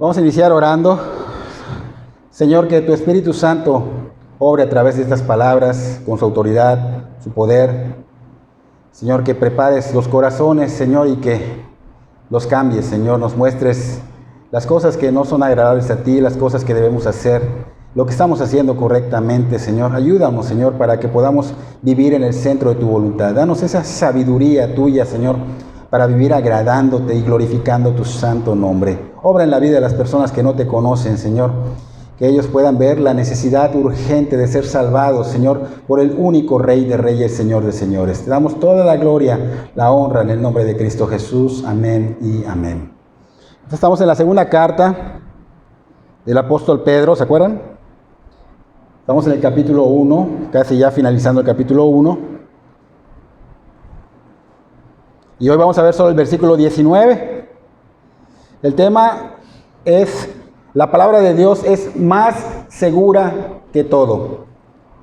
Vamos a iniciar orando. Señor, que tu Espíritu Santo obre a través de estas palabras con su autoridad, su poder. Señor, que prepares los corazones, Señor, y que los cambies, Señor. Nos muestres las cosas que no son agradables a ti, las cosas que debemos hacer, lo que estamos haciendo correctamente, Señor. Ayúdanos, Señor, para que podamos vivir en el centro de tu voluntad. Danos esa sabiduría tuya, Señor, para vivir agradándote y glorificando tu santo nombre. Obra en la vida de las personas que no te conocen, Señor. Que ellos puedan ver la necesidad urgente de ser salvados, Señor, por el único Rey de Reyes, Señor de Señores. Te damos toda la gloria, la honra en el nombre de Cristo Jesús. Amén y amén. Entonces, estamos en la segunda carta del apóstol Pedro, ¿se acuerdan? Estamos en el capítulo 1, casi ya finalizando el capítulo 1. Y hoy vamos a ver solo el versículo 19. El tema es: la palabra de Dios es más segura que todo.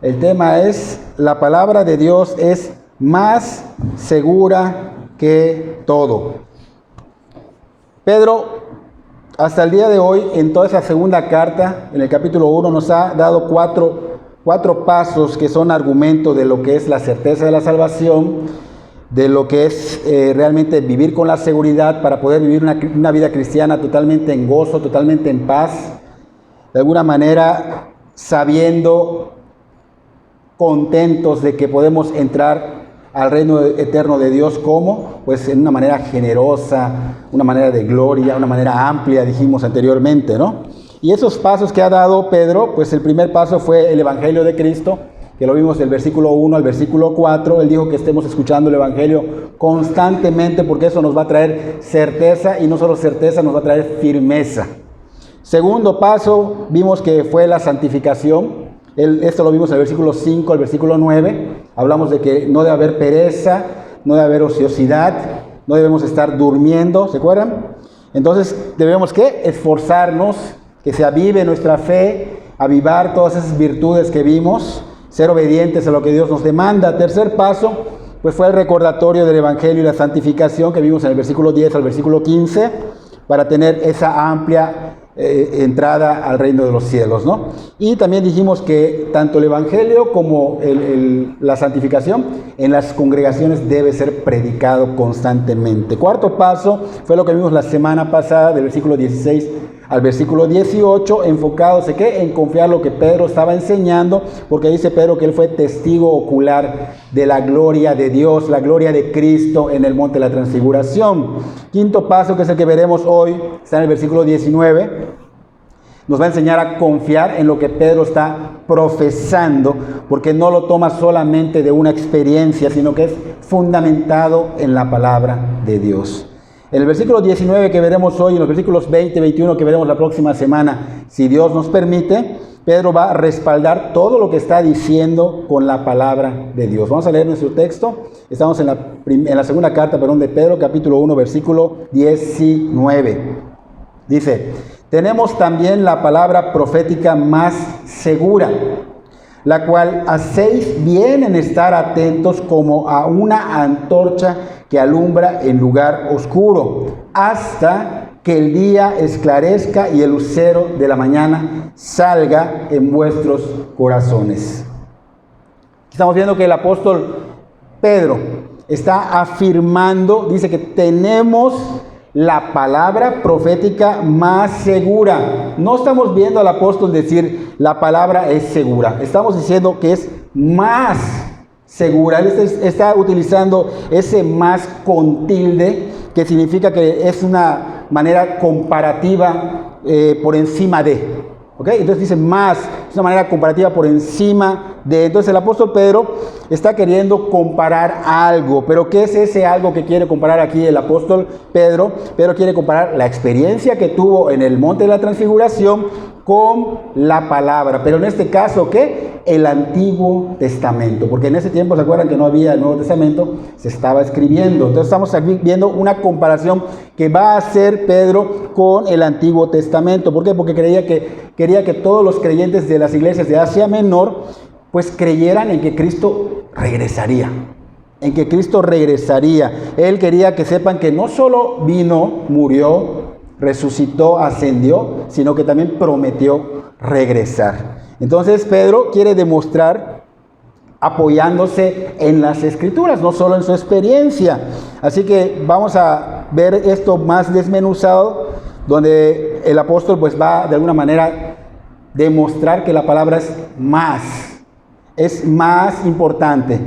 El tema es: la palabra de Dios es más segura que todo. Pedro, hasta el día de hoy, en toda esa segunda carta, en el capítulo 1, nos ha dado cuatro pasos que son argumento de lo que es la certeza de la salvación, de lo que es realmente vivir con la seguridad para poder vivir una vida cristiana totalmente en gozo, totalmente en paz, de alguna manera sabiendo, contentos de que podemos entrar al reino eterno de Dios. ¿Cómo? Pues en una manera generosa, una manera de gloria, una manera amplia, dijimos anteriormente, ¿no? Y esos pasos que ha dado Pedro, pues el primer paso fue el Evangelio de Cristo, que lo vimos del versículo 1 al versículo 4. Él dijo que estemos escuchando el Evangelio constantemente, porque eso nos va a traer certeza, y no solo certeza, nos va a traer firmeza. Segundo paso, vimos que fue la santificación. Esto lo vimos en el versículo 5 al versículo 9. Hablamos de que no debe haber pereza, no debe haber ociosidad, no debemos estar durmiendo, ¿se acuerdan? Entonces debemos ¿qué? Esforzarnos, que se avive nuestra fe, avivar todas esas virtudes que vimos, ser obedientes a lo que Dios nos demanda. Tercer paso, pues fue el recordatorio del Evangelio y la santificación que vimos en el versículo 10 al versículo 15, para tener esa amplia entrada al reino de los cielos, ¿no? Y también dijimos que tanto el Evangelio como la santificación en las congregaciones debe ser predicado constantemente. Cuarto paso fue lo que vimos la semana pasada, del versículo 16 al versículo 18, enfocados en ¿qué? En confiar lo que Pedro estaba enseñando, porque dice Pedro que él fue testigo ocular de la gloria de Dios, la gloria de Cristo en el monte de la transfiguración. Quinto paso, que es el que veremos hoy, está en el versículo 19, nos va a enseñar a confiar en lo que Pedro está profesando, porque no lo toma solamente de una experiencia, sino que es fundamentado en la palabra de Dios. En el versículo 19 que veremos hoy, en los versículos 20 y 21 que veremos la próxima semana, si Dios nos permite, Pedro va a respaldar todo lo que está diciendo con la palabra de Dios. Vamos a leer nuestro texto. Estamos en la segunda carta, de Pedro, capítulo 1, versículo 19. Dice: tenemos también la palabra profética más segura, la cual hacéis bien en estar atentos como a una antorcha que alumbra en lugar oscuro, hasta que el día esclarezca y el lucero de la mañana salga en vuestros corazones. Estamos viendo que el apóstol Pedro está afirmando, dice que tenemos la palabra profética más segura. No estamos viendo al apóstol decir la palabra es segura, estamos diciendo que es más segura. Él está utilizando ese más con tilde, que significa que es una manera comparativa por encima de. ¿Ok? Entonces dice más, es una manera comparativa por encima de. Entonces el apóstol Pedro está queriendo comparar algo. ¿Pero qué es ese algo que quiere comparar aquí el apóstol Pedro? Pedro quiere comparar la experiencia que tuvo en el monte de la transfiguración con la palabra. Pero en este caso, ¿qué? El Antiguo Testamento. Porque en ese tiempo, ¿se acuerdan que no había el Nuevo Testamento? Se estaba escribiendo. Entonces estamos aquí viendo una comparación que va a hacer Pedro con el Antiguo Testamento. ¿Por qué? Porque quería que todos los creyentes de las iglesias de Asia Menor pues creyeran en que Cristo regresaría. En que Cristo regresaría. Él quería que sepan que no solo vino, murió, resucitó, ascendió, sino que también prometió regresar. Entonces Pedro quiere demostrar apoyándose en las Escrituras, no solo en su experiencia. Así que vamos a ver esto más desmenuzado, donde el apóstol pues va de alguna manera demostrar que la palabra es más importante,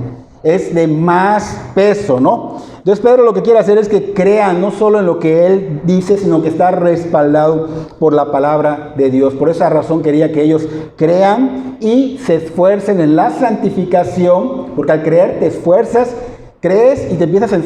es de más peso, ¿no? Entonces Pedro lo que quiere hacer es que crean no solo en lo que él dice, sino que está respaldado por la palabra de Dios. Por esa razón quería que ellos crean y se esfuercen en la santificación, porque al creer te esfuerzas, crees y te empiezas a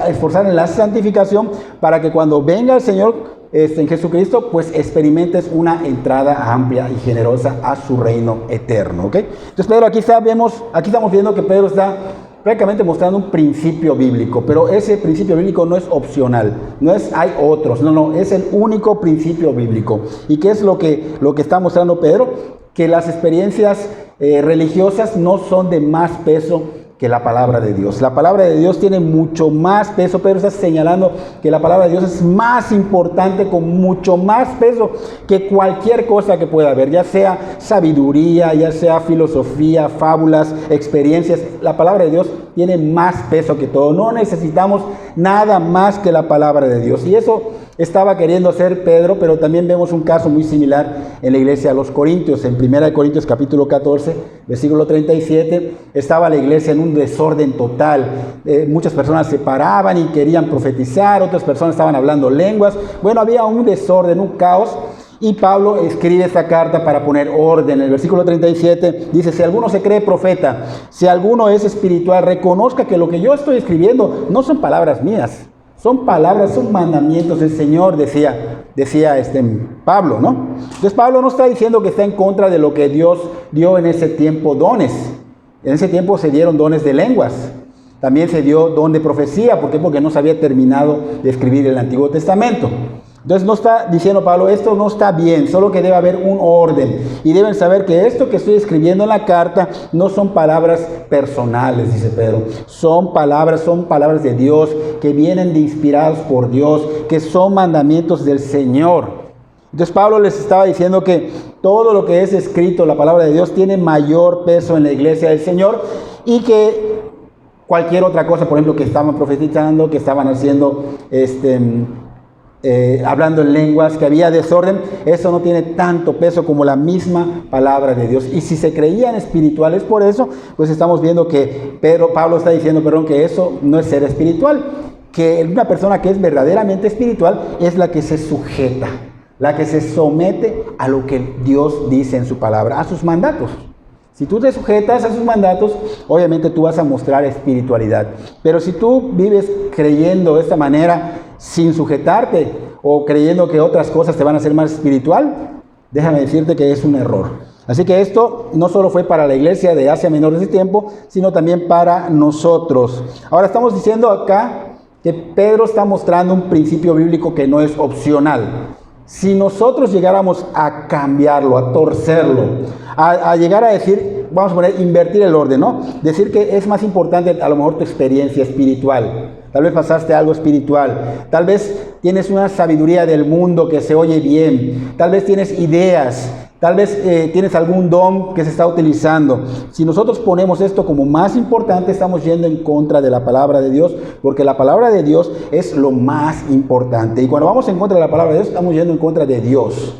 esforzar en la santificación para que cuando venga el Señor en Jesucristo, pues experimentes una entrada amplia y generosa a su reino eterno, ¿ok? Entonces Pedro, aquí estamos viendo que Pedro está prácticamente mostrando un principio bíblico, pero ese principio bíblico no es opcional, no es hay otros, no, es el único principio bíblico. ¿Y qué es lo que está mostrando Pedro? Que las experiencias religiosas no son de más peso que la palabra de Dios. La palabra de Dios tiene mucho más peso. Pedro está señalando que la palabra de Dios es más importante, con mucho más peso que cualquier cosa que pueda haber, ya sea sabiduría, ya sea filosofía, fábulas, experiencias. La palabra de Dios tiene más peso que todo. No necesitamos nada más que la palabra de Dios. Y eso estaba queriendo hacer Pedro, pero también vemos un caso muy similar en la iglesia de los Corintios. En 1 Corintios capítulo 14, versículo 37, estaba la iglesia en un desorden total. Muchas personas se paraban y querían profetizar, otras personas estaban hablando lenguas. Bueno, había un desorden, un caos. Y Pablo escribe esta carta para poner orden. El versículo 37 dice: si alguno se cree profeta, si alguno es espiritual, reconozca que lo que yo estoy escribiendo no son palabras mías, son palabras, son mandamientos del Señor, decía Pablo, ¿no? Entonces Pablo no está diciendo que está en contra de lo que Dios dio en ese tiempo dones. En ese tiempo se dieron dones de lenguas. También se dio don de profecía. ¿Por qué? Porque no se había terminado de escribir el Antiguo Testamento. Entonces no está diciendo Pablo, esto no está bien, solo que debe haber un orden. Y deben saber que esto que estoy escribiendo en la carta no son palabras personales, dice Pedro. Son palabras de Dios, que vienen de inspirados por Dios, que son mandamientos del Señor. Entonces Pablo les estaba diciendo que todo lo que es escrito, la palabra de Dios, tiene mayor peso en la iglesia del Señor, y que cualquier otra cosa, por ejemplo, que estaban profetizando, que estaban haciendo, hablando en lenguas, que había desorden, eso no tiene tanto peso como la misma palabra de Dios. Y si se creían espirituales por eso, pues estamos viendo que Pablo está diciendo, que eso no es ser espiritual, que una persona que es verdaderamente espiritual es la que se sujeta, la que se somete a lo que Dios dice en su palabra, a sus mandatos. Si tú te sujetas a sus mandatos, obviamente tú vas a mostrar espiritualidad. Pero si tú vives creyendo de esta manera, sin sujetarte, o creyendo que otras cosas te van a hacer más espiritual, déjame decirte que es un error. Así que esto no solo fue para la iglesia de Asia Menor de ese tiempo, sino también para nosotros. Ahora estamos diciendo acá que Pedro está mostrando un principio bíblico que no es opcional. Si nosotros llegáramos a cambiarlo, a torcerlo, a llegar a decir, vamos a poner, invertir el orden, ¿no? Decir que es más importante a lo mejor tu experiencia espiritual. Tal vez pasaste algo espiritual. Tal vez tienes una sabiduría del mundo que se oye bien. Tal vez tienes ideas. Tal vez tienes algún don que se está utilizando. Si nosotros ponemos esto como más importante, estamos yendo en contra de la palabra de Dios, porque la palabra de Dios es lo más importante. Y cuando vamos en contra de la palabra de Dios, estamos yendo en contra de Dios.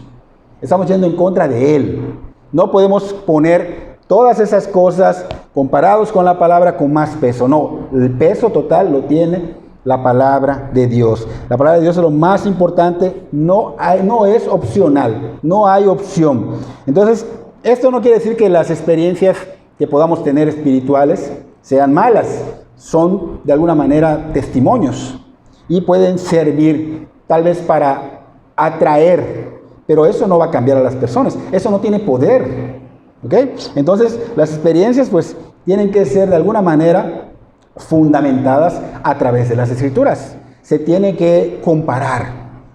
Estamos yendo en contra de Él. No podemos poner todas esas cosas comparados con la palabra con más peso. No, el peso total lo tiene la palabra de Dios. La palabra de Dios es lo más importante, no es opcional, no hay opción. Entonces, esto no quiere decir que las experiencias que podamos tener espirituales sean malas. Son de alguna manera testimonios y pueden servir tal vez para atraer, pero eso no va a cambiar a las personas, eso no tiene poder. ¿Ok? Entonces, las experiencias pues tienen que ser de alguna manera fundamentadas a través de las Escrituras. Se tiene que comparar,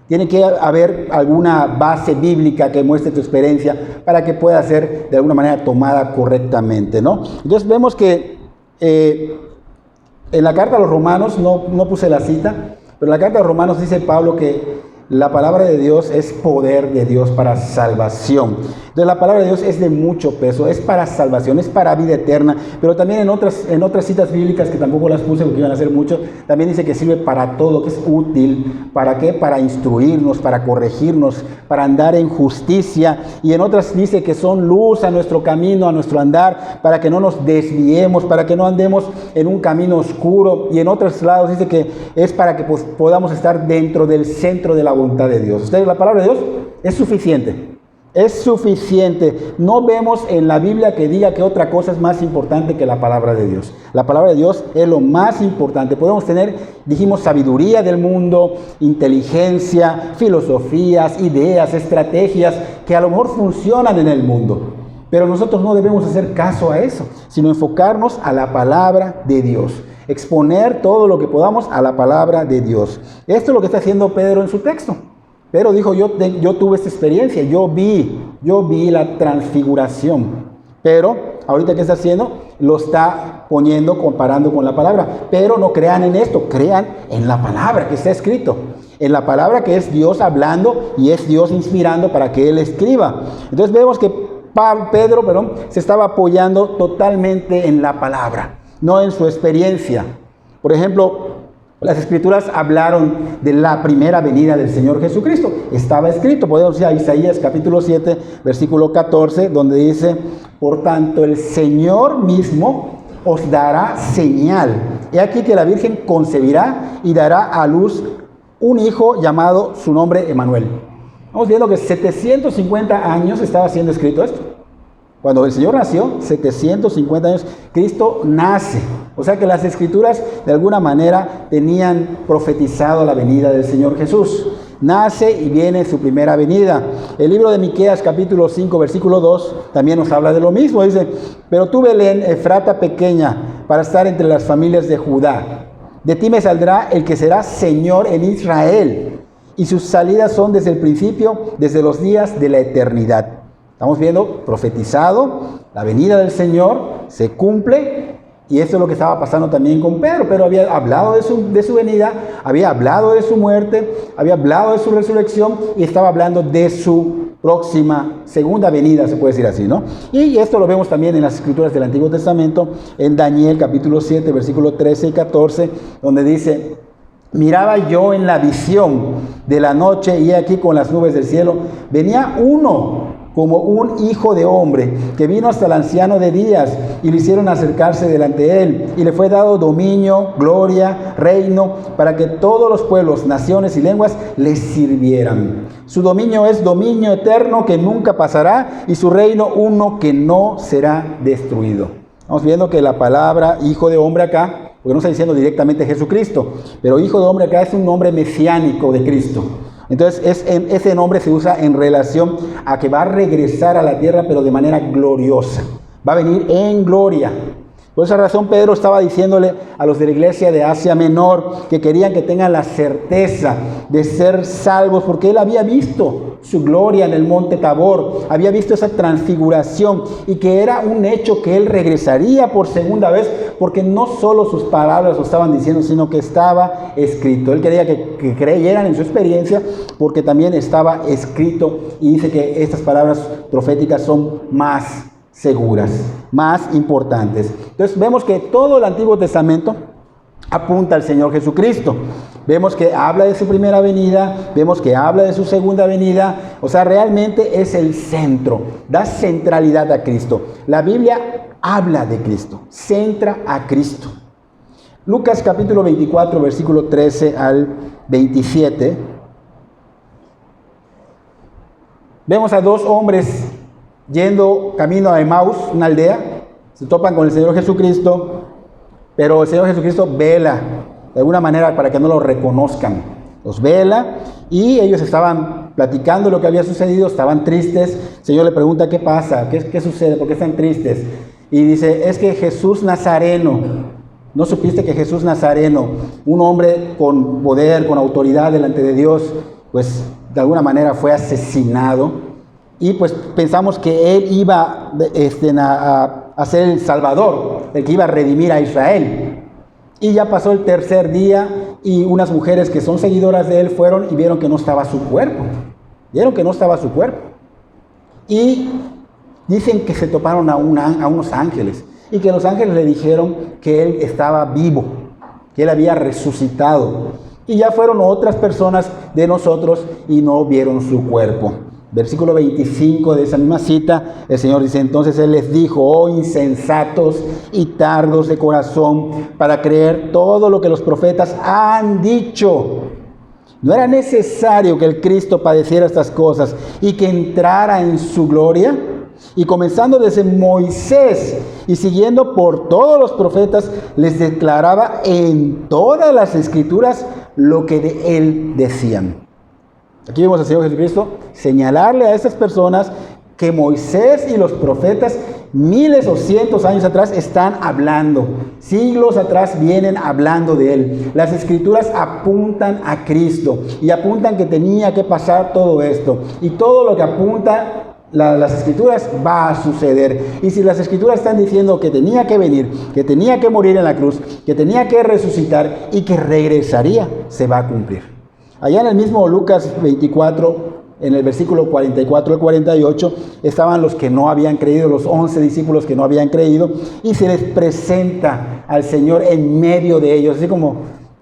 tiene que haber alguna base bíblica que muestre tu experiencia para que pueda ser de alguna manera tomada correctamente, ¿no? Entonces vemos que en la carta a los Romanos, no puse la cita, pero en la carta a los Romanos dice Pablo que la palabra de Dios es poder de Dios para salvación. Entonces la palabra de Dios es de mucho peso, es para salvación, es para vida eterna, pero también en otras citas bíblicas que tampoco las puse porque iban a ser mucho, también dice que sirve para todo, que es útil. ¿Para qué? Para instruirnos, para corregirnos, para andar en justicia, y en otras dice que son luz a nuestro camino, a nuestro andar, para que no nos desviemos, para que no andemos en un camino oscuro, y en otros lados dice que es para que podamos estar dentro del centro de la voluntad de Dios. Ustedes, la palabra de Dios es suficiente. Es suficiente. No vemos en la Biblia que diga que otra cosa es más importante que la palabra de Dios. La palabra de Dios es lo más importante. Podemos tener, dijimos, sabiduría del mundo, inteligencia, filosofías, ideas, estrategias que a lo mejor funcionan en el mundo. Pero nosotros no debemos hacer caso a eso, sino enfocarnos a la palabra de Dios. Exponer todo lo que podamos a la palabra de Dios. Esto es lo que está haciendo Pedro en su texto. Pero dijo, yo tuve esta experiencia, yo vi la transfiguración. Pero ahorita ¿qué está haciendo? Lo está poniendo, comparando con la palabra. Pero no crean en esto, crean en la palabra que está escrito. En la palabra que es Dios hablando y es Dios inspirando para que Él escriba. Entonces vemos que Pedro se estaba apoyando totalmente en la palabra, no en su experiencia. Por ejemplo, las Escrituras hablaron de la primera venida del Señor Jesucristo. Estaba escrito, podemos ir a Isaías capítulo 7, versículo 14, donde dice: por tanto, el Señor mismo os dará señal. He aquí que la Virgen concebirá y dará a luz un hijo llamado su nombre Emmanuel. Vamos viendo que 750 años estaba siendo escrito esto. Cuando el Señor nació, 750 años, Cristo nace. O sea que las Escrituras de alguna manera tenían profetizado la venida del Señor Jesús. Nace y viene su primera venida. El libro de Miqueas capítulo 5 versículo 2 también nos habla de lo mismo. Dice: pero tú, Belén, Efrata pequeña, para estar entre las familias de Judá. De ti me saldrá el que será Señor en Israel, y sus salidas son desde el principio, desde los días de la eternidad. Estamos viendo, profetizado, la venida del Señor se cumple, y eso es lo que estaba pasando también con Pedro. Pedro había hablado de su venida, había hablado de su muerte, había hablado de su resurrección, y estaba hablando de su próxima segunda venida, se puede decir así, ¿no? Y esto lo vemos también en las Escrituras del Antiguo Testamento, en Daniel capítulo 7, versículos 13 y 14, donde dice: miraba yo en la visión de la noche, y aquí con las nubes del cielo venía uno como un hijo de hombre, que vino hasta el anciano de días, y le hicieron acercarse delante de él, y le fue dado dominio, gloria, reino, para que todos los pueblos, naciones y lenguas le sirvieran. Su dominio es dominio eterno que nunca pasará, y su reino uno que no será destruido. Estamos viendo que la palabra hijo de hombre acá, porque no está diciendo directamente Jesucristo, pero hijo de hombre acá es un nombre mesiánico de Cristo. Entonces ese nombre se usa en relación a que va a regresar a la tierra, pero de manera gloriosa. Va a venir en gloria. Por esa razón Pedro estaba diciéndole a los de la iglesia de Asia Menor que querían que tengan la certeza de ser salvos, porque él había visto su gloria en el monte Tabor, había visto esa transfiguración, y que era un hecho que él regresaría por segunda vez, porque no solo sus palabras lo estaban diciendo, sino que estaba escrito. Él quería que creyeran en su experiencia, porque también estaba escrito, y dice que estas palabras proféticas son más seguras, más importantes. Entonces vemos que todo el Antiguo Testamento apunta al Señor Jesucristo. Vemos que habla de su primera venida, vemos que habla de su segunda venida. O sea, realmente es el centro, da centralidad a Cristo. La Biblia habla de Cristo, centra a Cristo. Lucas capítulo 24, versículo 13 al 27. Vemos a dos hombres yendo camino a Emaús, una aldea. Se topan con el Señor Jesucristo, pero el Señor Jesucristo vela de alguna manera para que no lo reconozcan. Los vela, y ellos estaban platicando lo que había sucedido, estaban tristes. El Señor le pregunta: ¿qué pasa? ¿Qué sucede? ¿Por qué están tristes? Y dice: es que Jesús Nazareno, ¿no supiste que Jesús Nazareno, un hombre con poder, con autoridad delante de Dios, pues de alguna manera fue asesinado? Y pues pensamos que él iba a ser el Salvador, el que iba a redimir a Israel. Y ya pasó el tercer día y unas mujeres que son seguidoras de él fueron y vieron que no estaba su cuerpo. Vieron que no estaba su cuerpo. Y dicen que se toparon a unos ángeles y que los ángeles le dijeron que él estaba vivo, que él había resucitado. Y ya fueron otras personas de nosotros y no vieron su cuerpo. Versículo 25 de esa misma cita, el Señor dice, entonces Él les dijo, oh insensatos y tardos de corazón, para creer todo lo que los profetas han dicho. ¿No era necesario que el Cristo padeciera estas cosas y que entrara en su gloria? Y comenzando desde Moisés y siguiendo por todos los profetas, les declaraba en todas las escrituras lo que de él decían. Aquí vemos al Señor Jesucristo señalarle a estas personas que Moisés y los profetas miles o cientos años atrás están hablando. Siglos atrás vienen hablando de él. Las escrituras apuntan a Cristo y apuntan que tenía que pasar todo esto. Y todo lo que apunta las escrituras va a suceder. Y si las escrituras están diciendo que tenía que venir, que tenía que morir en la cruz, que tenía que resucitar y que regresaría, se va a cumplir. Allá en el mismo Lucas 24, en el versículo 44 al 48, estaban los que no habían creído, los 11 discípulos que no habían creído, y se les presenta al Señor en medio de ellos, así como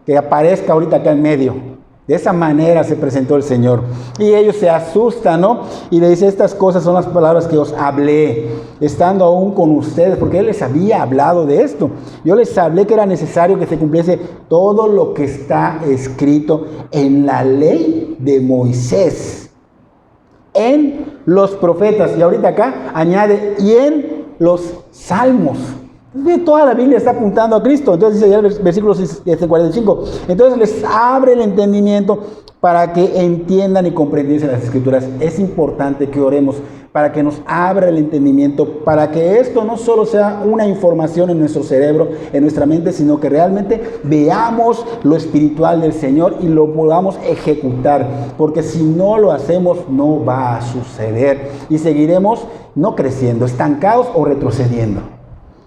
que aparezca ahorita acá en medio. De esa manera se presentó el Señor. Y ellos se asustan, ¿no? Y le dice, estas cosas son las palabras que os hablé, estando aún con ustedes, porque Él les había hablado de esto. Yo les hablé que era necesario que se cumpliese todo lo que está escrito en la ley de Moisés, en los profetas. Y ahorita acá añade, y en los salmos. Toda la Biblia está apuntando a Cristo. Entonces dice ya el versículo 45. Entonces les abre el entendimiento para que entiendan y comprendiesen las escrituras. Es importante que oremos para que nos abra el entendimiento, para que esto no solo sea una información en nuestro cerebro, en nuestra mente, sino que realmente veamos lo espiritual del Señor y lo podamos ejecutar. Porque si no lo hacemos, no va a suceder. Y seguiremos no creciendo, estancados o retrocediendo.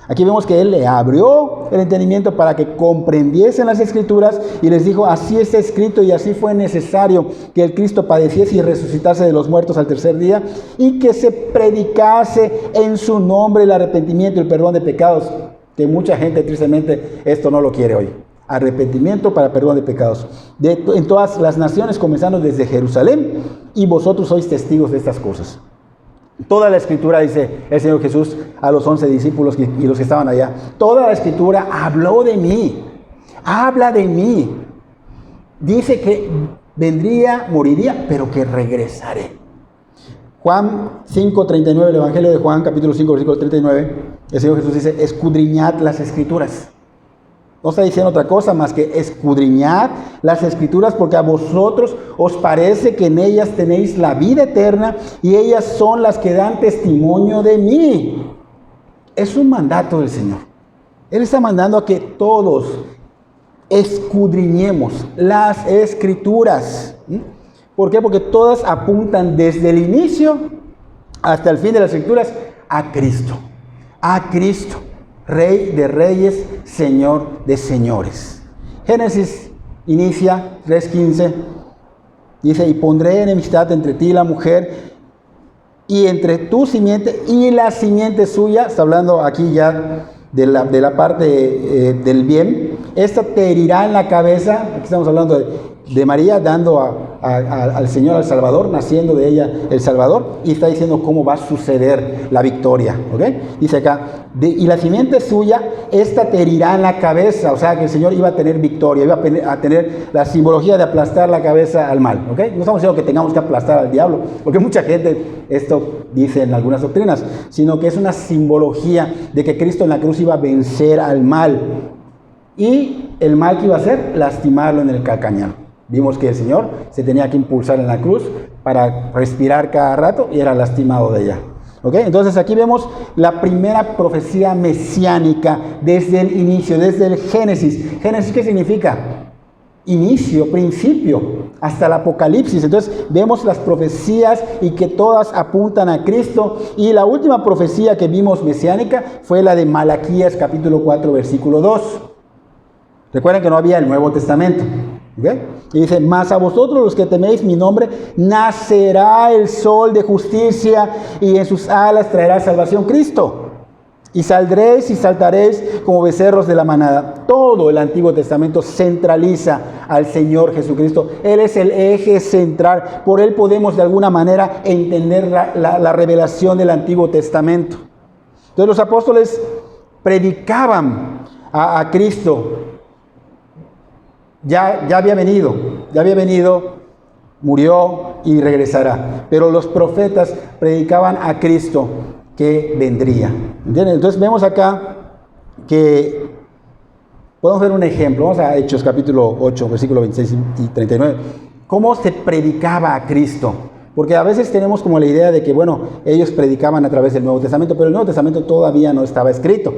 Aquí vemos que Él le abrió el entendimiento para que comprendiesen las Escrituras y les dijo, así está escrito y así fue necesario que el Cristo padeciese y resucitase de los muertos al tercer día y que se predicase en su nombre el arrepentimiento y el perdón de pecados, que mucha gente tristemente esto no lo quiere hoy. Arrepentimiento para perdón de pecados. En todas las naciones, comenzando desde Jerusalén, y vosotros sois testigos de estas cosas. Toda la escritura, dice el Señor Jesús a los 11 discípulos y los que estaban allá, toda la escritura habló de mí, habla de mí. Dice que vendría, moriría, pero que regresaré. Juan 5:39, el Evangelio de Juan, capítulo 5, versículo 39, el Señor Jesús dice, escudriñad las escrituras. No está diciendo otra cosa más que escudriñad las escrituras porque a vosotros os parece que en ellas tenéis la vida eterna y ellas son las que dan testimonio de mí. Es un mandato del Señor. Él está mandando a que todos escudriñemos las escrituras. ¿Por qué? Porque todas apuntan desde el inicio hasta el fin de las escrituras a Cristo. A Cristo. Rey de reyes, Señor de señores. Génesis inicia 3:15. Dice, y pondré enemistad entre ti y la mujer, y entre tu simiente y la simiente suya. Está hablando aquí ya de la parte del bien. Esta te herirá en la cabeza. Aquí estamos hablando de María dando al Señor, al Salvador, naciendo de ella el Salvador, y está diciendo cómo va a suceder la victoria, ¿ok? Dice acá, y la simiente suya, esta te herirá en la cabeza, o sea que el Señor iba a tener victoria, iba a tener la simbología de aplastar la cabeza al mal, ¿ok? No estamos diciendo que tengamos que aplastar al diablo, porque mucha gente esto dice en algunas doctrinas, sino que es una simbología de que Cristo en la cruz iba a vencer al mal, y el mal que iba a hacer, lastimarlo en el calcañar. Vimos que el Señor se tenía que impulsar en la cruz para respirar cada rato y era lastimado de ella. ¿Ok? Entonces aquí vemos la primera profecía mesiánica desde el inicio, desde el Génesis. ¿Génesis qué significa? Inicio, principio, hasta el Apocalipsis. Entonces vemos las profecías y que todas apuntan a Cristo. Y la última profecía que vimos mesiánica fue la de Malaquías capítulo 4 versículo 2. Recuerden que no había el Nuevo Testamento. ¿Okay? Y dice, mas a vosotros los que teméis mi nombre, nacerá el sol de justicia y en sus alas traerá salvación Cristo. Y saldréis y saltaréis como becerros de la manada. Todo el Antiguo Testamento centraliza al Señor Jesucristo. Él es el eje central. Por Él podemos de alguna manera entender la revelación del Antiguo Testamento. Entonces los apóstoles predicaban a Cristo. Ya había venido, murió y regresará. Pero los profetas predicaban a Cristo que vendría. ¿Entienden? Entonces vemos acá que podemos ver un ejemplo. Vamos a Hechos capítulo 8, versículo 26 y 39. ¿Cómo se predicaba a Cristo? Porque a veces tenemos como la idea de que, bueno, ellos predicaban a través del Nuevo Testamento, pero el Nuevo Testamento todavía no estaba escrito.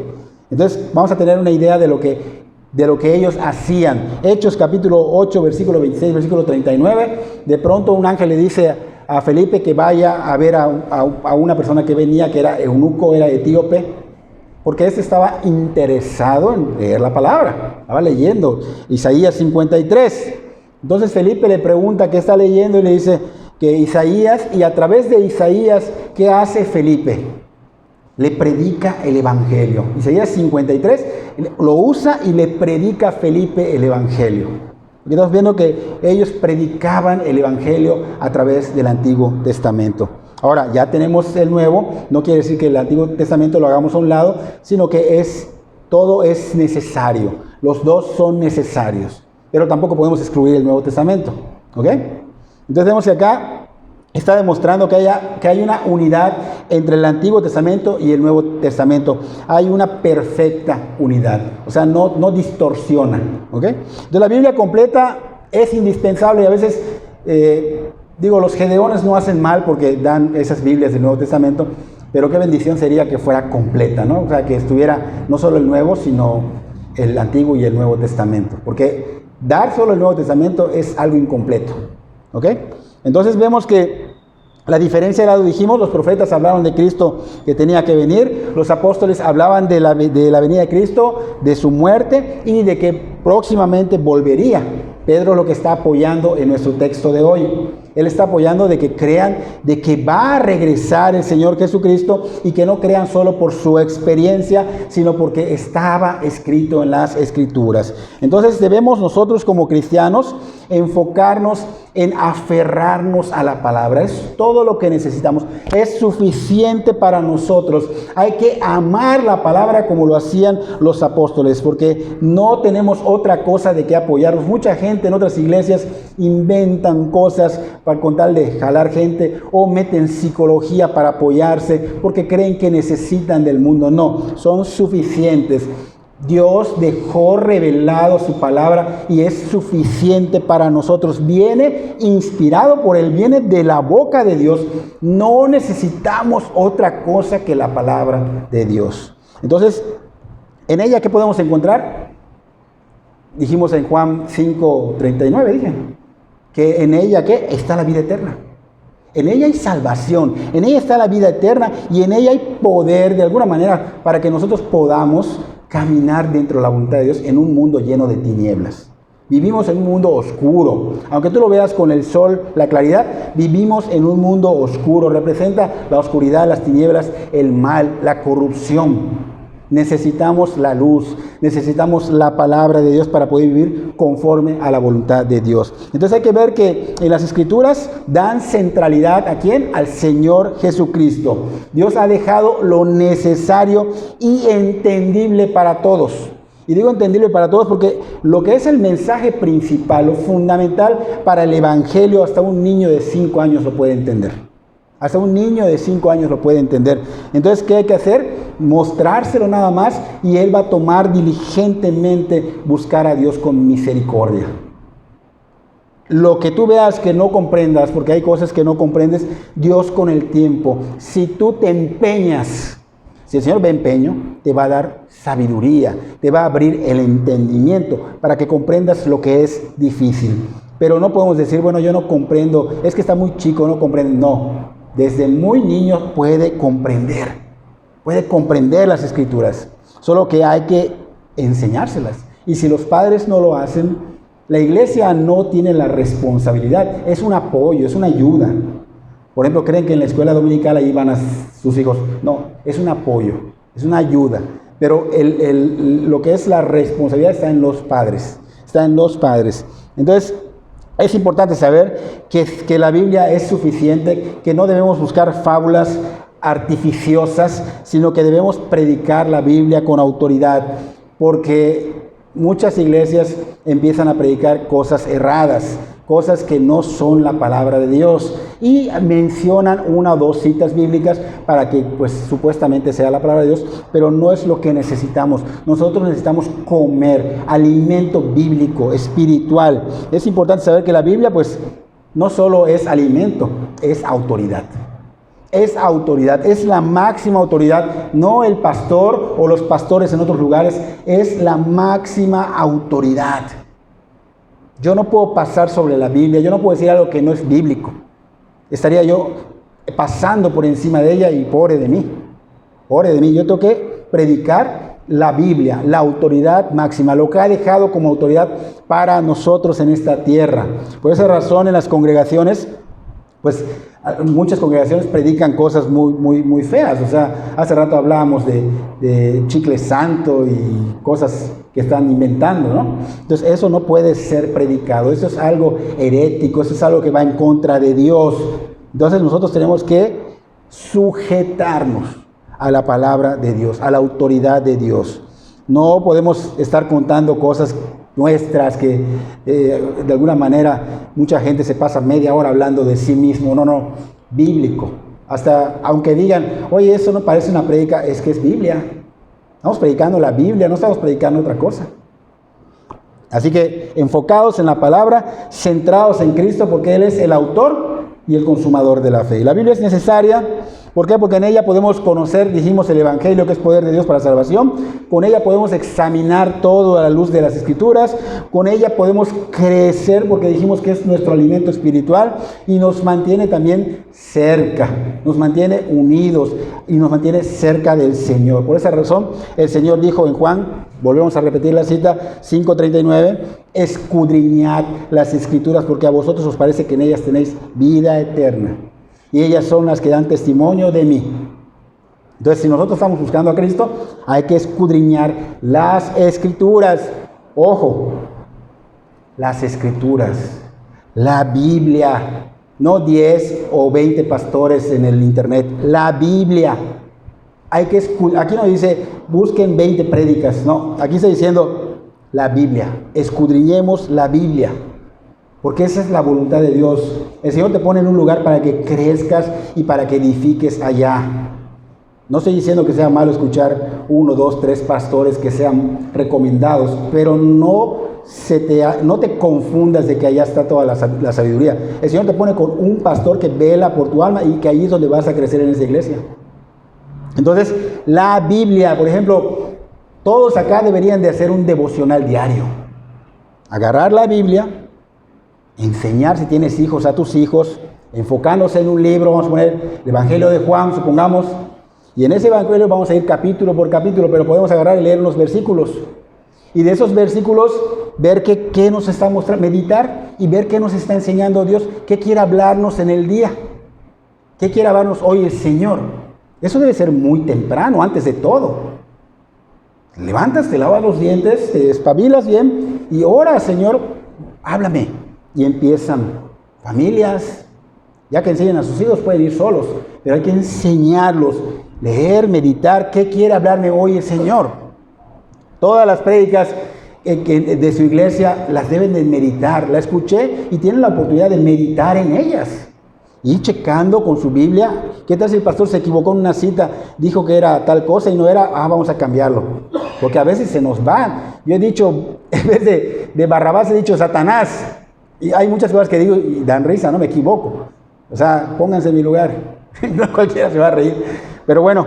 Entonces vamos a tener una idea de lo que ellos hacían. Hechos capítulo 8, versículo 26, versículo 39. De pronto un ángel le dice a Felipe que vaya a ver a una persona que venía, que era eunuco, era etíope, porque éste estaba interesado en leer la palabra. Estaba leyendo Isaías 53. Entonces Felipe le pregunta qué está leyendo y le dice que Isaías, y a través de Isaías, ¿qué hace Felipe? Le predica el Evangelio. Isaías 53 lo usa y le predica a Felipe el Evangelio. Estamos viendo que ellos predicaban el Evangelio a través del Antiguo Testamento. Ahora, ya tenemos el Nuevo, no quiere decir que el Antiguo Testamento lo hagamos a un lado, sino que todo es necesario. Los dos son necesarios, pero tampoco podemos excluir el Nuevo Testamento. ¿Ok? Entonces vemos que acá está demostrando que hay una unidad entre el Antiguo Testamento y el Nuevo Testamento. Hay una perfecta unidad, o sea, no distorsiona. ¿Ok? Entonces la Biblia completa es indispensable y a veces, los gedeones no hacen mal porque dan esas Biblias del Nuevo Testamento, pero qué bendición sería que fuera completa, ¿no? O sea, que estuviera no solo el Nuevo, sino el Antiguo y el Nuevo Testamento, porque dar solo el Nuevo Testamento es algo incompleto. ¿Ok? Entonces vemos que la diferencia era, dijimos, los profetas hablaron de Cristo que tenía que venir, los apóstoles hablaban de la venida de Cristo, de su muerte y de que próximamente volvería. Pedro lo que está apoyando en nuestro texto de hoy. Él está apoyando de que crean de que va a regresar el Señor Jesucristo y que no crean solo por su experiencia, sino porque estaba escrito en las Escrituras. Entonces debemos nosotros como cristianos enfocarnos en aferrarnos a la palabra. Es todo lo que necesitamos. Es suficiente para nosotros. Hay que amar la palabra como lo hacían los apóstoles, porque no tenemos otra cosa de que apoyarnos. Mucha gente en otras iglesias inventan cosas con tal de jalar gente o meten psicología para apoyarse porque creen que necesitan del mundo. No, son suficientes. Dios dejó revelado su palabra y es suficiente para nosotros. Viene inspirado por Él, viene de la boca de Dios. No necesitamos otra cosa que la palabra de Dios. Entonces, ¿en ella qué podemos encontrar? Dijimos en Juan 5:39, dije, que en ella ¿qué? Está la vida eterna. En ella hay salvación, en ella está la vida eterna y en ella hay poder de alguna manera para que nosotros podamos caminar dentro de la voluntad de Dios en un mundo lleno de tinieblas. Vivimos en un mundo oscuro. Aunque tú lo veas con el sol, la claridad, vivimos en un mundo oscuro. Representa la oscuridad, las tinieblas, el mal, la corrupción. Necesitamos la luz, necesitamos la palabra de Dios para poder vivir conforme a la voluntad de Dios. Entonces hay que ver que en las Escrituras dan centralidad ¿a quién? Al Señor Jesucristo. Dios ha dejado lo necesario y entendible para todos. Y digo entendible para todos porque lo que es el mensaje principal, lo fundamental para el Evangelio, hasta un niño de 5 años lo puede entender. Hasta un niño de 5 años lo puede entender. Entonces, ¿qué hay que hacer? Mostrárselo nada más y él va a tomar diligentemente buscar a Dios con misericordia. Lo que tú veas que no comprendas, porque hay cosas que no comprendes, Dios con el tiempo, si tú te empeñas, si el Señor ve empeño, te va a dar sabiduría, te va a abrir el entendimiento para que comprendas lo que es difícil. Pero no podemos decir, bueno, yo no comprendo, es que está muy chico, no comprende. No. Desde muy niño puede comprender las Escrituras, solo que hay que enseñárselas Y si los padres no lo hacen, la iglesia no tiene la responsabilidad, es un apoyo, es una ayuda. Por ejemplo, creen que en la escuela dominical ahí van a sus hijos. No, es un apoyo, es una ayuda. Pero lo que es la responsabilidad está en los padres, está en los padres. Entonces, es importante saber que la Biblia es suficiente, que no debemos buscar fábulas artificiosas, sino que debemos predicar la Biblia con autoridad, porque muchas iglesias empiezan a predicar cosas erradas, cosas que no son la palabra de Dios, y mencionan una o dos citas bíblicas para que pues supuestamente sea la palabra de Dios, pero no es lo que necesitamos. Nosotros necesitamos comer alimento bíblico, espiritual. Es importante saber que la Biblia pues no solo es alimento, es autoridad. Es autoridad, es la máxima autoridad, no el pastor o los pastores en otros lugares, es la máxima autoridad. Yo no puedo pasar sobre la Biblia, yo no puedo decir algo que no es bíblico. Estaría yo pasando por encima de ella y pobre de mí. Pobre de mí, yo tengo que predicar la Biblia, la autoridad máxima, lo que ha dejado como autoridad para nosotros en esta tierra. Por esa razón en las congregaciones, pues muchas congregaciones predican cosas muy feas. O sea, hace rato hablábamos de chicle santo y cosas que están inventando, ¿no? Entonces eso no puede ser predicado, eso es algo herético, eso es algo que va en contra de Dios. Entonces nosotros tenemos que sujetarnos a la palabra de Dios, a la autoridad de Dios. No podemos estar contando cosas nuestras que de alguna manera mucha gente se pasa media hora hablando de sí mismo. No, bíblico. Hasta aunque digan, oye, eso no parece una prédica, es que es Biblia. Estamos predicando la Biblia, no estamos predicando otra cosa. Así que enfocados en la palabra, centrados en Cristo, porque Él es el autor y el consumador de la fe. Y la Biblia es necesaria. ¿Por qué? Porque en ella podemos conocer, dijimos, el Evangelio, que es poder de Dios para salvación. Con ella podemos examinar todo a la luz de las Escrituras. Con ella podemos crecer, porque dijimos que es nuestro alimento espiritual. Y nos mantiene también cerca, nos mantiene unidos y nos mantiene cerca del Señor. Por esa razón, el Señor dijo en Juan, volvemos a repetir la cita, 5:39, escudriñad las Escrituras, porque a vosotros os parece que en ellas tenéis vida eterna. Y ellas son las que dan testimonio de mí. Entonces, si nosotros estamos buscando a Cristo, hay que escudriñar las Escrituras. Ojo, las Escrituras, la Biblia, no 10 o 20 pastores en el internet, la Biblia. Aquí no dice, busquen 20 prédicas, no, aquí está diciendo la Biblia, escudriñemos la Biblia. Porque esa es la voluntad de Dios. El Señor te pone en un lugar para que crezcas y para que edifiques allá. No estoy diciendo que sea malo escuchar 1, 2, 3 pastores que sean recomendados, pero no te confundas de que allá está toda la sabiduría. El Señor te pone con un pastor que vela por tu alma y que ahí es donde vas a crecer en esa iglesia. Entonces, la Biblia, por ejemplo, todos acá deberían de hacer un devocional diario. Agarrar la Biblia, enseñar si tienes hijos a tus hijos, enfocándose en un libro, vamos a poner el Evangelio de Juan, supongamos, y en ese Evangelio vamos a ir capítulo por capítulo, pero podemos agarrar y leer unos versículos, y de esos versículos ver qué nos está mostrando, meditar y ver qué nos está enseñando Dios, qué quiere hablarnos en el día, qué quiere hablarnos hoy el Señor. Eso debe ser muy temprano, antes de todo. Levantas, te lavas los dientes, te espabilas bien y ora, Señor, háblame. Y empiezan familias, ya que enseñan a sus hijos pueden ir solos, pero hay que enseñarlos, leer, meditar, ¿qué quiere hablarme hoy el Señor? Todas las prédicas de su iglesia las deben de meditar. La escuché y tienen la oportunidad de meditar en ellas. Y checando con su Biblia, ¿qué tal si el pastor se equivocó en una cita, dijo que era tal cosa y no era? Vamos a cambiarlo. Porque a veces se nos van. Yo he dicho, en vez de Barrabás he dicho Satanás. Y hay muchas cosas que digo y dan risa, no me equivoco. O sea, pónganse en mi lugar. No cualquiera se va a reír. Pero bueno,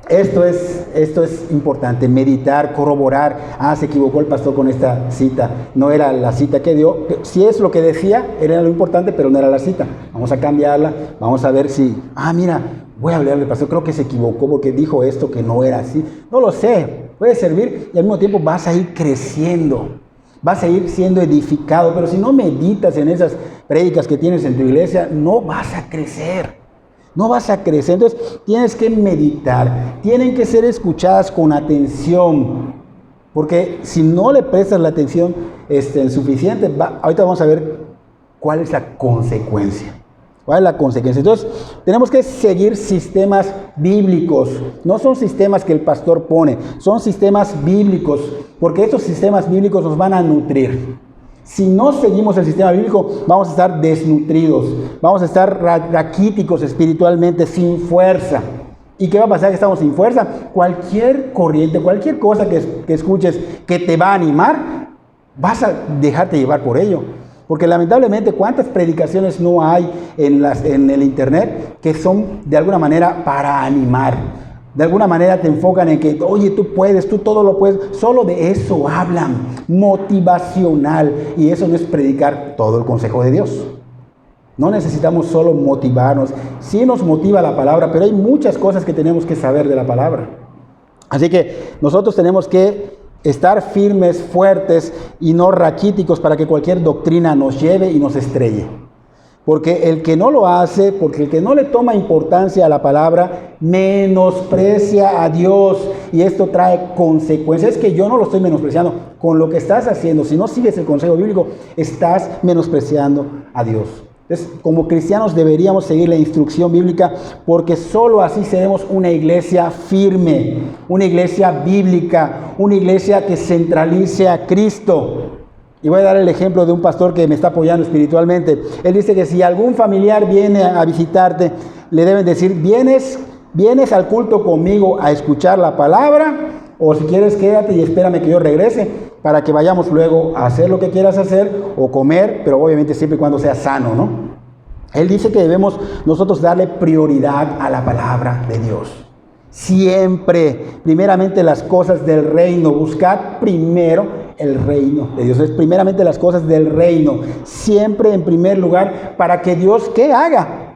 esto es importante. Meditar, corroborar. Se equivocó el pastor con esta cita. No era la cita que dio. Si es lo que decía, era lo importante, pero no era la cita. Vamos a cambiarla. Vamos a ver si... mira, voy a hablarle al pastor. Creo que se equivocó porque dijo esto que no era así. No lo sé. puede servir y al mismo tiempo vas a ir creciendo. Vas a ir siendo edificado, pero si no meditas en esas prédicas que tienes en tu iglesia, no vas a crecer. No vas a crecer. Entonces tienes que meditar. Tienen que ser escuchadas con atención. Porque si no le prestas la atención suficiente, ahorita vamos a ver cuál es la consecuencia. ¿Cuál es la consecuencia? Entonces, tenemos que seguir sistemas bíblicos. No son sistemas que el pastor pone, son sistemas bíblicos, porque estos sistemas bíblicos nos van a nutrir. Si no seguimos el sistema bíblico, vamos a estar desnutridos, vamos a estar raquíticos espiritualmente, sin fuerza. ¿Y qué va a pasar que estamos sin fuerza? Cualquier corriente, cualquier cosa que escuches que te va a animar, vas a dejarte llevar por ello. Porque lamentablemente, ¿cuántas predicaciones no hay en el internet que son de alguna manera para animar? De alguna manera te enfocan en que, oye, tú puedes, tú todo lo puedes. Solo de eso hablan, motivacional. Y eso no es predicar todo el consejo de Dios. No necesitamos solo motivarnos. Sí nos motiva la palabra, pero hay muchas cosas que tenemos que saber de la palabra. Así que nosotros tenemos que estar firmes, fuertes y no raquíticos para que cualquier doctrina nos lleve y nos estrelle. Porque el que no lo hace, porque el que no le toma importancia a la palabra, menosprecia a Dios. Y esto trae consecuencias. Es que yo no lo estoy menospreciando. Con lo que estás haciendo, si no sigues el consejo bíblico, estás menospreciando a Dios. Entonces, como cristianos deberíamos seguir la instrucción bíblica, porque solo así seremos una iglesia firme, una iglesia bíblica, una iglesia que centralice a Cristo. Y voy a dar el ejemplo de un pastor que me está apoyando espiritualmente. Él dice que si algún familiar viene a visitarte, le deben decir, ¿vienes al culto conmigo a escuchar la palabra? O si quieres, quédate y espérame que yo regrese para que vayamos luego a hacer lo que quieras hacer o comer, pero obviamente siempre y cuando sea sano, ¿no? Él dice que debemos nosotros darle prioridad a la palabra de Dios. Siempre, primeramente las cosas del reino. Buscad primero el reino de Dios. Es primeramente las cosas del reino. Siempre en primer lugar, para que Dios, ¿qué haga?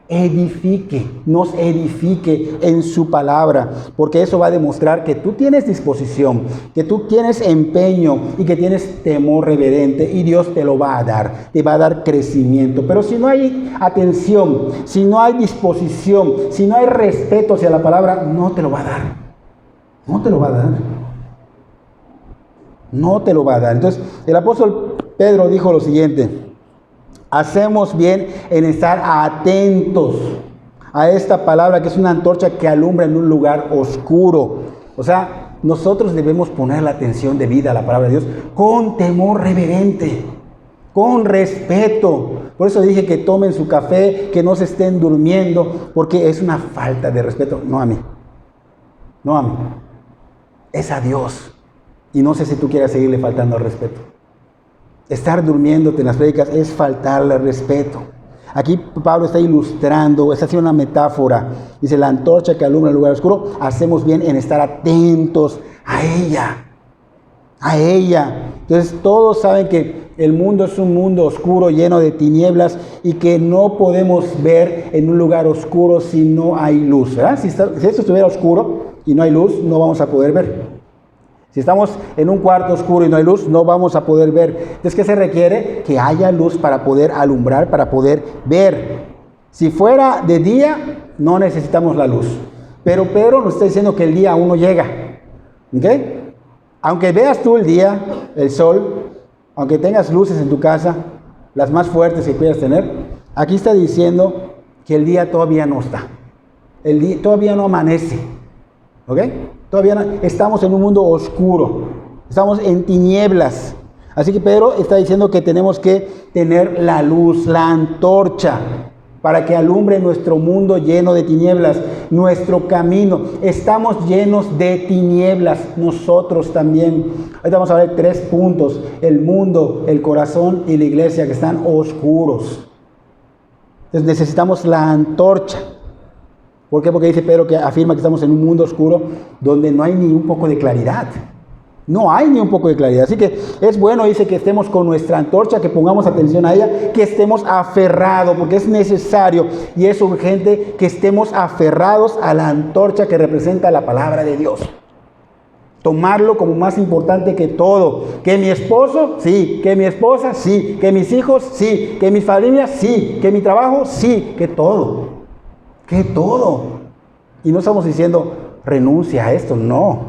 Nos edifique en su palabra, porque eso va a demostrar que tú tienes disposición, que tú tienes empeño y que tienes temor reverente, y Dios te lo va a dar, te va a dar crecimiento. Pero si no hay atención, si no hay disposición, si no hay respeto hacia la palabra, no te lo va a dar, no te lo va a dar, no te lo va a dar. Entonces el apóstol Pedro dijo lo siguiente: hacemos bien en estar atentos a esta palabra, que es una antorcha que alumbra en un lugar oscuro. O sea, nosotros debemos poner la atención debida a la palabra de Dios con temor reverente, con respeto. Por eso dije que tomen su café, que no se estén durmiendo, porque es una falta de respeto. No a mí, no a mí, es a Dios. Y no sé si tú quieras seguirle faltando al respeto. Estar durmiéndote en las prédicas es faltarle al respeto. Aquí Pablo está ilustrando, está haciendo una metáfora. Dice, la antorcha que alumbra el lugar oscuro, hacemos bien en estar atentos a ella. A ella. Entonces todos saben que el mundo es un mundo oscuro, lleno de tinieblas, y que no podemos ver en un lugar oscuro si no hay luz, ¿verdad? Si esto estuviera oscuro y no hay luz, no vamos a poder ver. Si estamos en un cuarto oscuro y no hay luz, no vamos a poder ver. Entonces, ¿qué se requiere? Que haya luz para poder alumbrar, para poder ver. Si fuera de día, no necesitamos la luz. Pero Pedro nos está diciendo que el día aún no llega. ¿Ok? Aunque veas tú el día, el sol, aunque tengas luces en tu casa, las más fuertes que puedas tener, aquí está diciendo que el día todavía no está. El día todavía no amanece. ¿Ok? Todavía no, estamos en un mundo oscuro, estamos en tinieblas. Así que Pedro está diciendo que tenemos que tener la luz, la antorcha, para que alumbre nuestro mundo lleno de tinieblas, nuestro camino. Estamos llenos de tinieblas, nosotros también. Ahorita vamos a ver 3 puntos: el mundo, el corazón y la iglesia, que están oscuros. Entonces necesitamos la antorcha. ¿Por qué? Porque dice Pedro que afirma que estamos en un mundo oscuro donde no hay ni un poco de claridad. No hay ni un poco de claridad. Así que es bueno, dice, que estemos con nuestra antorcha, que pongamos atención a ella, que estemos aferrados, porque es necesario y es urgente que estemos aferrados a la antorcha que representa la palabra de Dios. Tomarlo como más importante que todo. Que mi esposo, sí. Que mi esposa, sí. Que mis hijos, sí. Que mi familia, sí. Que mi trabajo, sí. Que todo. Que todo. Y no estamos diciendo, renuncia a esto, no.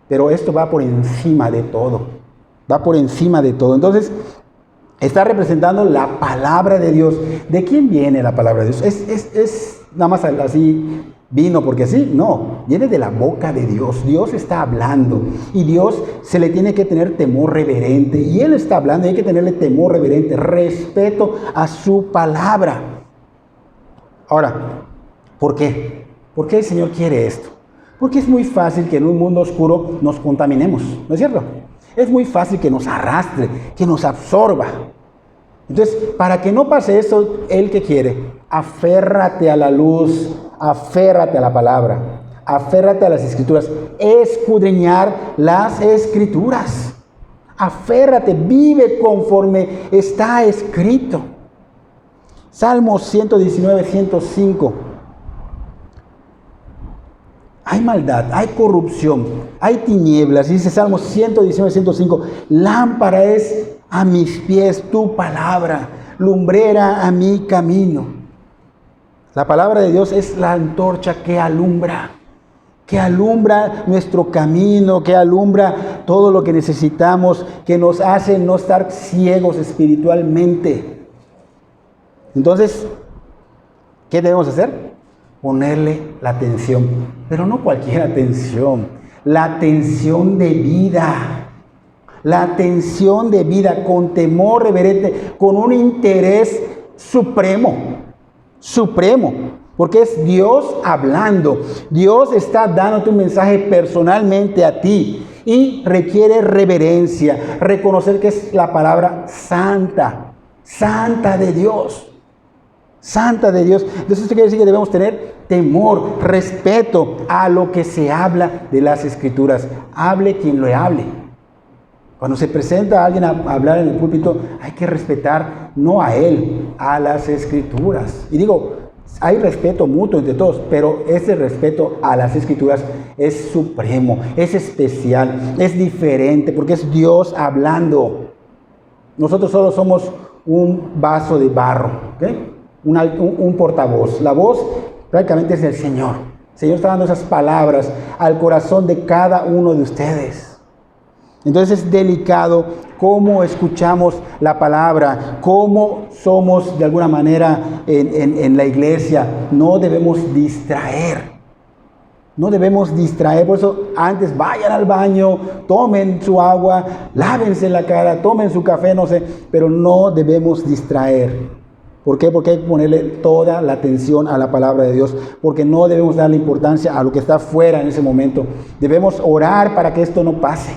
Pero esto va por encima de todo. Va por encima de todo. Entonces, está representando la palabra de Dios. ¿De quién viene la palabra de Dios? Es nada más así vino porque sí, no, viene de la boca de Dios. Dios está hablando y Dios se le tiene que tener temor reverente y Él está hablando y hay que tenerle temor reverente, respeto a su palabra. Ahora, ¿por qué? ¿Por qué el Señor quiere esto? Porque es muy fácil que en un mundo oscuro nos contaminemos, ¿no es cierto? Es muy fácil que nos arrastre, que nos absorba. Entonces, para que no pase eso, Él ¿qué quiere? Aférrate a la luz, aférrate a la palabra, aférrate a las escrituras, escudriñar las escrituras. Aférrate, vive conforme está escrito. Salmos 119, 105. Hay maldad, hay corrupción, hay tinieblas. Dice Salmos 119, 105. Lámpara es a mis pies tu palabra, lumbrera a mi camino. La palabra de Dios es la antorcha que alumbra nuestro camino, que alumbra todo lo que necesitamos, que nos hace no estar ciegos espiritualmente. Entonces, ¿qué debemos hacer? Ponerle la atención, pero no cualquier atención, la atención de vida. La atención de vida con temor reverente, con un interés supremo, porque es Dios hablando. Dios está dándote un mensaje personalmente a ti y requiere reverencia, reconocer que es la palabra santa, santa de Dios. Santa de Dios. Entonces esto quiere decir que debemos tener temor, respeto a lo que se habla de las Escrituras. Hable quien lo hable. Cuando se presenta a alguien a hablar en el púlpito, hay que respetar no a él, a las Escrituras. Y digo, hay respeto mutuo entre todos, pero ese respeto a las Escrituras es supremo, es especial, es diferente, porque es Dios hablando. Nosotros solo somos un vaso de barro, ¿ok? Un portavoz. La voz prácticamente es del Señor. El Señor está dando esas palabras al corazón de cada uno de ustedes. Entonces es delicado cómo escuchamos la palabra, cómo somos de alguna manera en la iglesia. No debemos distraer. No debemos distraer. Por eso antes vayan al baño, tomen su agua, lávense la cara, tomen su café, no sé. Pero no debemos distraer. ¿Por qué? Porque hay que ponerle toda la atención a la palabra de Dios, porque no debemos darle importancia a lo que está fuera en ese momento. Debemos orar para que esto no pase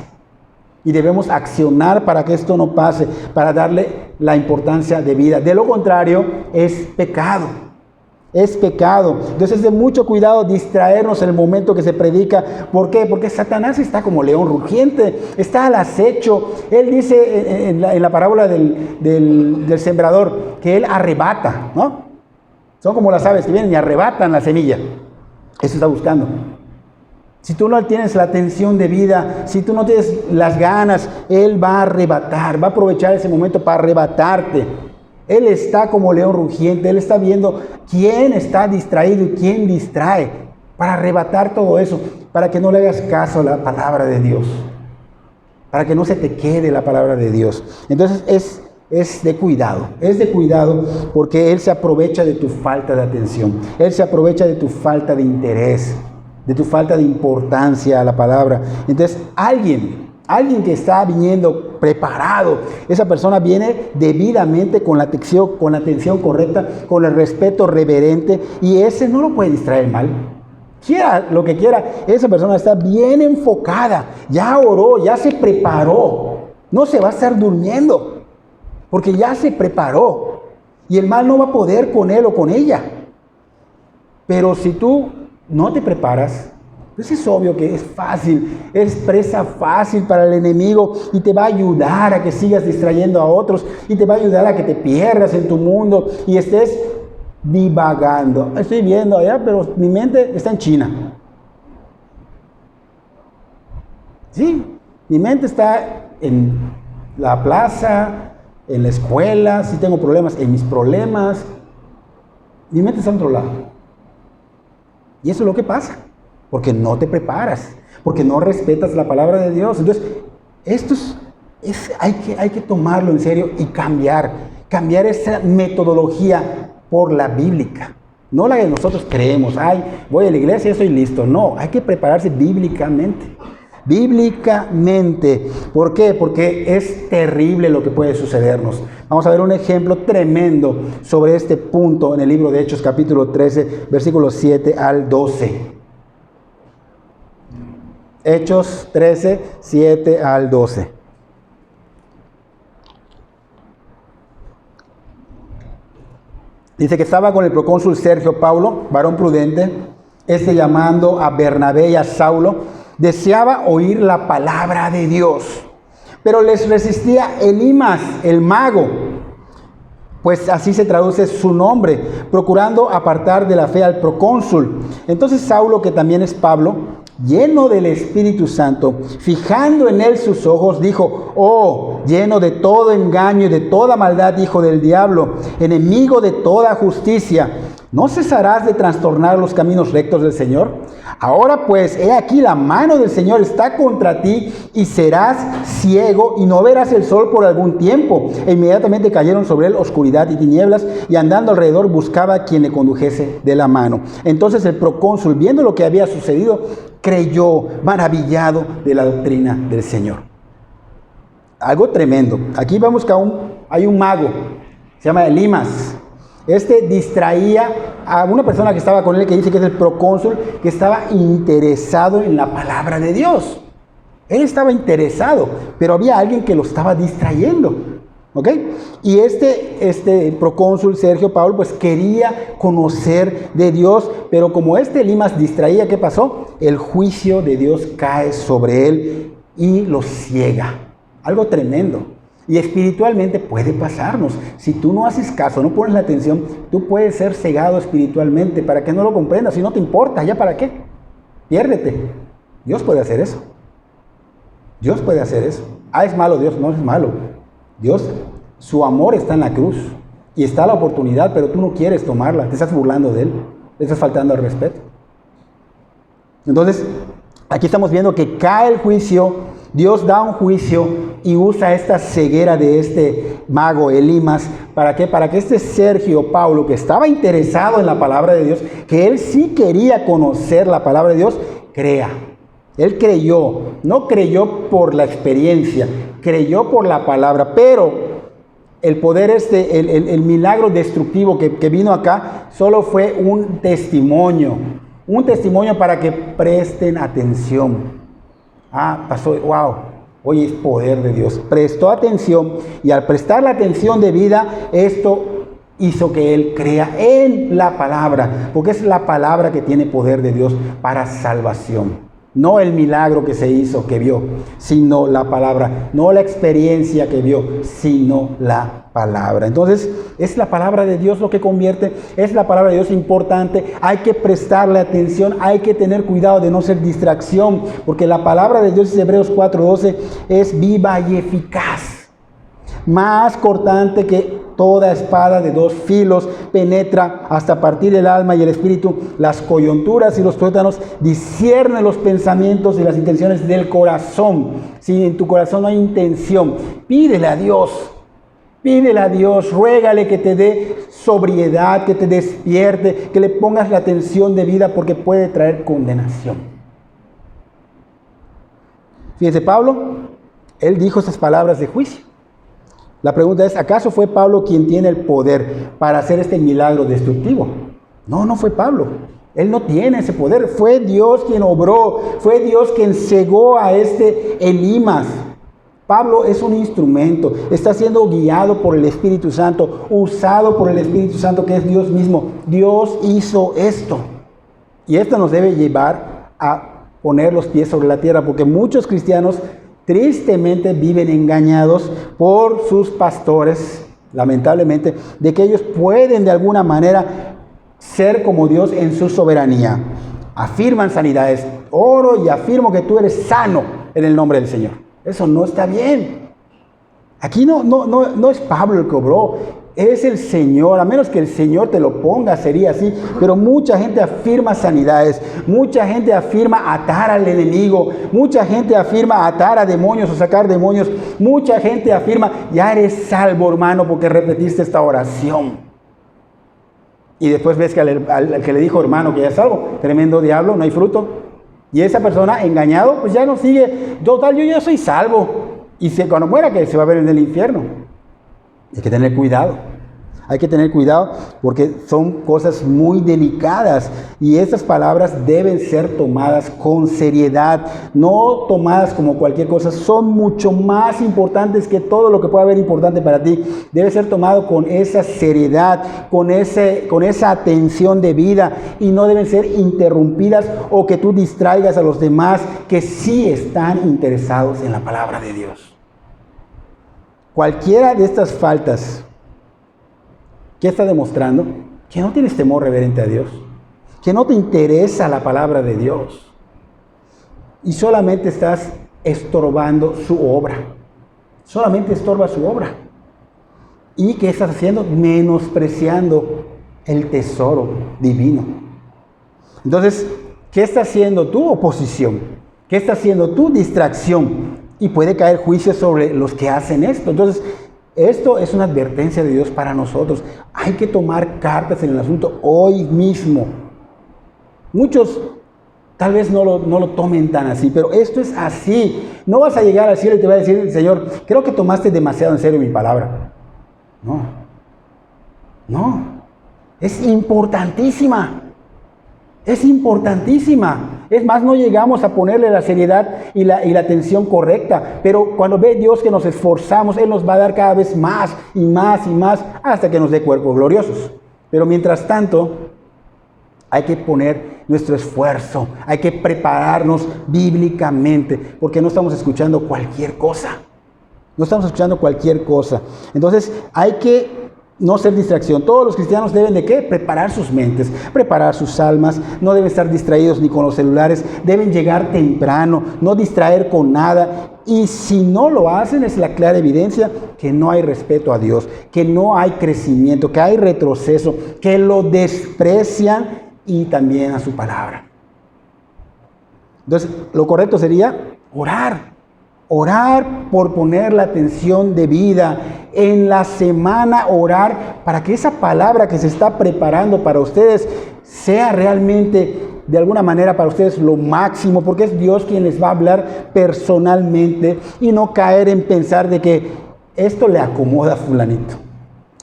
y debemos accionar para que esto no pase, para darle la importancia de vida. De lo contrario, es pecado. Es pecado. Entonces es de mucho cuidado distraernos en el momento que se predica. ¿Por qué? Porque Satanás está como león rugiente, está al acecho. Él dice en la parábola del sembrador que él arrebata, ¿no? Son como las aves que vienen y arrebatan la semilla. Eso está buscando. Si tú no tienes la atención de vida, si tú no tienes las ganas, él va a arrebatar, va a aprovechar ese momento para arrebatarte. Él está como león rugiente, Él está viendo quién está distraído y quién distrae para arrebatar todo eso, para que no le hagas caso a la palabra de Dios, para que no se te quede la palabra de Dios. Entonces es de cuidado porque Él se aprovecha de tu falta de atención, Él se aprovecha de tu falta de interés, de tu falta de importancia a la palabra. Entonces alguien que está viniendo preparado, esa persona viene debidamente con la atención correcta, con el respeto reverente, y ese no lo puede distraer mal. Quiera lo que quiera, esa persona está bien enfocada, ya oró, ya se preparó, no se va a estar durmiendo, porque ya se preparó, y el mal no va a poder con él o con ella. Pero si tú no te preparas, pues es obvio que es fácil, es presa fácil para el enemigo y te va a ayudar a que sigas distrayendo a otros y te va a ayudar a que te pierdas en tu mundo y estés divagando. Estoy viendo allá, pero mi mente está en China. Sí, mi mente está en la plaza, en la escuela, si tengo problemas, en mis problemas. Mi mente está en otro lado. Y eso es lo que pasa, porque no te preparas, porque no respetas la palabra de Dios. Entonces, hay que tomarlo en serio y cambiar esa metodología por la bíblica. No la que nosotros creemos, voy a la iglesia y estoy listo. No, hay que prepararse bíblicamente. Bíblicamente. ¿Por qué? Porque es terrible lo que puede sucedernos. Vamos a ver un ejemplo tremendo sobre este punto en el libro de Hechos, capítulo 13, versículos 7 al 12. Hechos 13, 7 al 12. Dice que estaba con el procónsul Sergio Paulo, varón prudente, llamando a Bernabé y a Saulo, deseaba oír la palabra de Dios, pero les resistía Elimas, el mago, pues así se traduce su nombre, procurando apartar de la fe al procónsul. Entonces Saulo, que también es Pablo, lleno del Espíritu Santo, fijando en él sus ojos, dijo: oh, lleno de todo engaño y de toda maldad, hijo del diablo, enemigo de toda justicia, ¿no cesarás de trastornar los caminos rectos del Señor? Ahora pues, he aquí la mano del Señor está contra ti, y serás ciego y no verás el sol por algún tiempo. E inmediatamente cayeron sobre él oscuridad y tinieblas, y andando alrededor buscaba a quien le condujese de la mano. Entonces el procónsul, viendo lo que había sucedido, creyó, maravillado de la doctrina del Señor. Algo tremendo. Aquí vemos que hay un mago, se llama Elimas. Distraía a una persona que estaba con él, que dice que es el procónsul, que estaba interesado en la palabra de Dios. Él estaba interesado, pero había alguien que lo estaba distrayendo. ¿Ok? Y este procónsul Sergio Paulo, pues quería conocer de Dios, pero como Elimas distraía, ¿qué pasó? El juicio de Dios cae sobre él y lo ciega. Algo tremendo. Y espiritualmente puede pasarnos. Si tú no haces caso, no pones la atención, tú puedes ser cegado espiritualmente para que no lo comprendas. Si no te importa, ¿ya para qué? Piérdete. Dios puede hacer eso. Dios puede hacer eso. Es malo Dios, no es malo. Dios, su amor está en la cruz y está la oportunidad, pero tú no quieres tomarla. Te estás burlando de él, le estás faltando al respeto. Entonces, aquí estamos viendo que cae el juicio. Dios da un juicio y usa esta ceguera de este mago Elimas. ¿Para qué? Para que Sergio Paulo, que estaba interesado en la palabra de Dios, que él sí quería conocer la palabra de Dios, crea. Él creyó, no creyó por la experiencia, creyó por la palabra. Pero el poder el milagro destructivo que vino acá, solo fue un testimonio para que presten atención. Pasó, wow, hoy es poder de Dios. Prestó atención, y al prestar la atención debida, esto hizo que él crea en la palabra, porque es la palabra que tiene poder de Dios para salvación. No el milagro que se hizo, que vio, sino la palabra. No la experiencia que vio, sino la palabra. Entonces, es la palabra de Dios lo que convierte. Es la palabra de Dios importante. Hay que prestarle atención. Hay que tener cuidado de no ser distracción. Porque la palabra de Dios, Hebreos 4:12, es viva y eficaz. Más cortante que toda espada de dos filos, penetra hasta partir el alma y el espíritu, las coyunturas y los tuétanos, discierne los pensamientos y las intenciones del corazón. Si en tu corazón no hay intención, pídele a Dios, ruégale que te dé sobriedad, que te despierte, que le pongas la atención debida, porque puede traer condenación. Fíjense, Pablo, él dijo estas palabras de juicio. La pregunta es, ¿acaso fue Pablo quien tiene el poder para hacer este milagro destructivo? No fue Pablo. Él no tiene ese poder. Fue Dios quien obró. Fue Dios quien cegó a Elimas. Pablo es un instrumento. Está siendo guiado por el Espíritu Santo, usado por el Espíritu Santo, que es Dios mismo. Dios hizo esto. Y esto nos debe llevar a poner los pies sobre la tierra, porque muchos cristianos tristemente viven engañados por sus pastores, lamentablemente, de que ellos pueden de alguna manera ser como Dios en su soberanía. Afirman sanidades. Oro y afirmo que tú eres sano. en el nombre del Señor. Eso no está bien. Aquí no es Pablo el que obró, es el Señor. A menos que el Señor te lo ponga, sería así. Pero mucha gente afirma sanidades, mucha gente afirma atar al enemigo, mucha gente afirma atar a demonios o sacar demonios, mucha gente afirma, ya eres salvo, hermano, porque repetiste esta oración. Y después ves que al que le dijo hermano que ya es salvo, tremendo diablo, no hay fruto. Y esa persona engañado, pues ya no sigue. Total, yo ya soy salvo. Y cuando muera, que se va a ver en el infierno. Hay que tener cuidado. Hay que tener cuidado porque son cosas muy delicadas y estas palabras deben ser tomadas con seriedad, no tomadas como cualquier cosa. Son mucho más importantes que todo lo que pueda haber importante para ti. Debe ser tomado con esa seriedad, con esa atención debida y no deben ser interrumpidas o que tú distraigas a los demás que sí están interesados en la palabra de Dios. Cualquiera de estas faltas, ¿qué está demostrando? Que no tienes temor reverente a Dios, que no te interesa la palabra de Dios y solamente estás estorbando su obra. Solamente estorba su obra. ¿Y qué estás haciendo? Menospreciando el tesoro divino. Entonces, ¿qué está haciendo tu oposición? ¿Qué está haciendo tu distracción? Y puede caer juicio sobre los que hacen esto. Entonces, esto es una advertencia de Dios para nosotros. Hay que tomar cartas en el asunto hoy mismo. Muchos tal vez no lo tomen tan así, pero esto es así. No vas a llegar al cielo y te va a decir el Señor, creo que tomaste demasiado en serio mi palabra. No. Es importantísima. Es importantísima. Es más, no llegamos a ponerle la seriedad y la atención correcta. Pero cuando ve Dios que nos esforzamos, Él nos va a dar cada vez más y más y más hasta que nos dé cuerpos gloriosos. Pero mientras tanto, hay que poner nuestro esfuerzo. Hay que prepararnos bíblicamente porque no estamos escuchando cualquier cosa. No estamos escuchando cualquier cosa. Entonces, hay que no ser distracción. Todos los cristianos deben de ¿qué? Preparar sus mentes, preparar sus almas. No deben estar distraídos ni con los celulares. Deben llegar temprano, no distraer con nada. Y si no lo hacen, es la clara evidencia que no hay respeto a Dios, que no hay crecimiento, que hay retroceso, que lo desprecian y también a su palabra. Entonces, lo correcto sería orar. Orar por poner la atención debida. En la semana orar para que esa palabra que se está preparando para ustedes sea realmente de alguna manera para ustedes lo máximo, porque es Dios quien les va a hablar personalmente y no caer en pensar de que esto le acomoda a fulanito,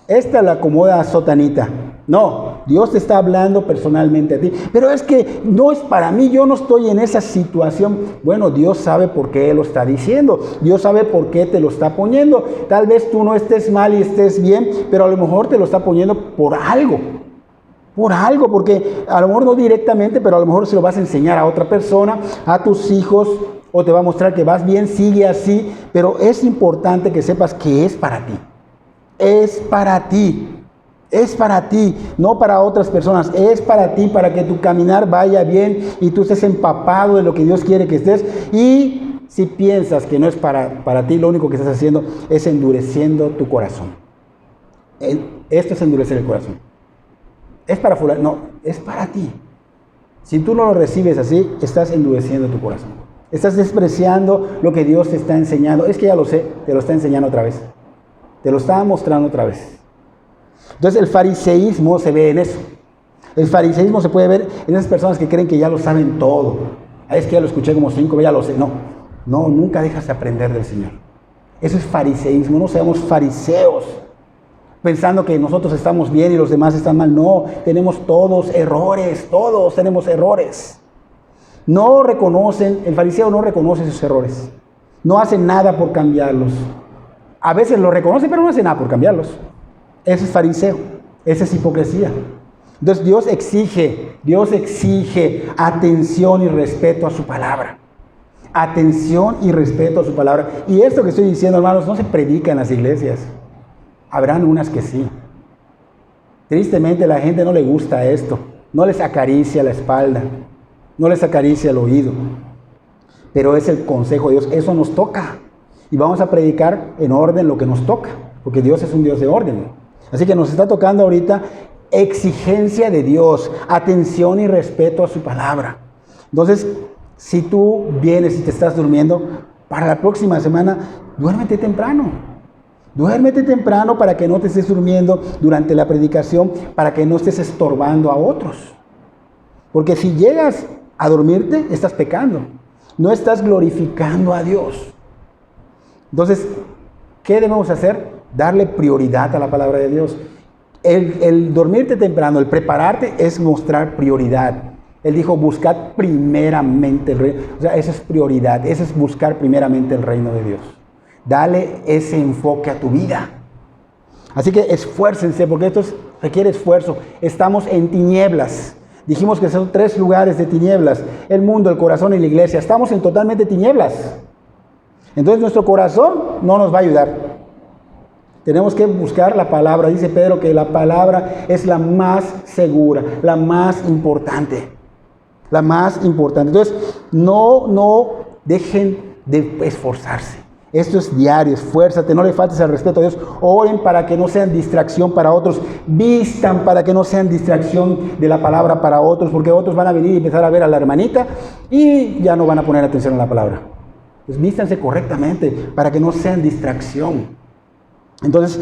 esta le acomoda a sotanita. No, Dios te está hablando personalmente a ti. Pero es que no es para mí, yo no estoy en esa situación. Bueno, Dios sabe por qué Él lo está diciendo. Dios sabe por qué te lo está poniendo. Tal vez tú no estés mal y estés bien, pero a lo mejor te lo está poniendo por algo. Por algo, porque a lo mejor no directamente, pero a lo mejor se lo vas a enseñar a otra persona, a tus hijos, o te va a mostrar que vas bien, sigue así. Pero es importante que sepas que es para ti. Es para ti. Es para ti, no para otras personas. Es para ti, para que tu caminar vaya bien y tú estés empapado de lo que Dios quiere que estés. Y si piensas que no es para ti, lo único que estás haciendo es endureciendo tu corazón. Esto es endurecer el corazón. Es para fulano, no, es para ti. Si tú no lo recibes así, estás endureciendo tu corazón. Estás despreciando lo que Dios te está enseñando. Es que ya lo sé, te lo está enseñando otra vez. Te lo está mostrando otra vez. Entonces el fariseísmo se ve en eso. El fariseísmo se puede ver en esas personas que creen que ya lo saben todo. Es que ya lo escuché como 5, ya lo sé. No, nunca dejas de aprender del Señor. Eso es fariseísmo. No seamos fariseos pensando que nosotros estamos bien y los demás están mal. No, tenemos todos errores. Todos tenemos errores. No reconocen, el fariseo no reconoce sus errores. No hace nada por cambiarlos. A veces lo reconoce, pero no hace nada por cambiarlos. Ese es fariseo, esa es hipocresía. Entonces Dios exige atención y respeto a su palabra. Atención y respeto a su palabra. Y esto que estoy diciendo, hermanos, no se predica en las iglesias. Habrán unas que sí. Tristemente a la gente no le gusta esto. No les acaricia la espalda. No les acaricia el oído. pero es el consejo de Dios, eso nos toca. Y vamos a predicar en orden lo que nos toca, porque Dios es un Dios de orden. Así que nos está tocando ahorita exigencia de Dios, atención y respeto a su palabra. Entonces, si tú vienes y te estás durmiendo, para la próxima semana, duérmete temprano. Duérmete temprano para que no te estés durmiendo durante la predicación, para que no estés estorbando a otros. Porque si llegas a dormirte, estás pecando. No estás glorificando a Dios. Entonces, ¿qué debemos hacer? Darle prioridad a la palabra de Dios. El dormirte temprano, el prepararte, es mostrar prioridad. Él dijo, buscad primeramente el reino. O sea, esa es prioridad, ese es buscar primeramente el reino de Dios. Dale ese enfoque a tu vida. Así que esfuércense, porque esto requiere esfuerzo. Estamos en tinieblas. Dijimos que son 3 lugares de tinieblas: el mundo, el corazón y la iglesia. Estamos en totalmente tinieblas. Entonces nuestro corazón no nos va a ayudar. Tenemos que buscar la palabra. Dice Pedro que la palabra es la más segura, la más importante. La más importante. Entonces, no dejen de esforzarse. Esto es diario, esfuérzate, no le faltes al respeto a Dios. Oren para que no sean distracción para otros. Vistan para que no sean distracción de la palabra para otros, porque otros van a venir y empezar a ver a la hermanita y ya no van a poner atención a la palabra. Pues vístanse correctamente para que no sean distracción. Entonces,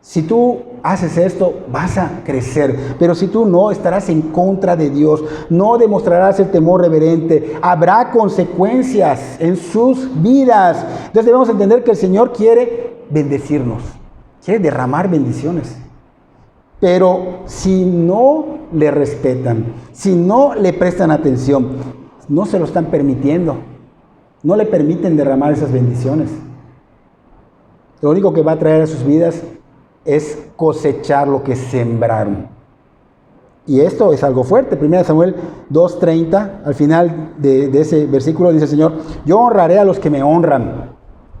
si tú haces esto, vas a crecer. Pero si tú no, estarás en contra de Dios. No demostrarás el temor reverente. Habrá consecuencias en sus vidas. Entonces debemos entender que el Señor quiere bendecirnos. Quiere derramar bendiciones. Pero si no le respetan, si no le prestan atención, no se lo están permitiendo. No le permiten derramar esas bendiciones. Lo único que va a traer a sus vidas es cosechar lo que sembraron. Y esto es algo fuerte. 1 Samuel 2:30, al final de ese versículo dice el Señor: yo honraré a los que me honran,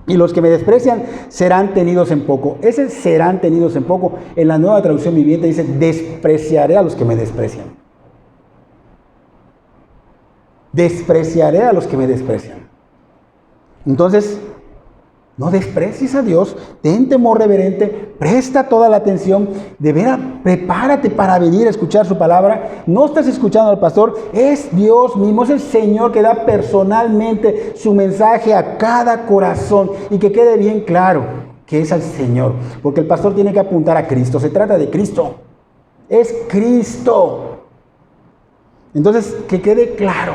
y los que me desprecian serán tenidos en poco. Ese serán tenidos en poco, en la Nueva Traducción Viviente dice: despreciaré a los que me desprecian. Despreciaré a los que me desprecian. Entonces, no desprecies a Dios, ten temor reverente, presta toda la atención, de veras, prepárate para venir a escuchar su palabra. No estás escuchando al pastor, es Dios mismo, es el Señor que da personalmente su mensaje a cada corazón, y que quede bien claro que es al Señor, porque el pastor tiene que apuntar a Cristo, se trata de Cristo, es Cristo. Entonces, que quede claro.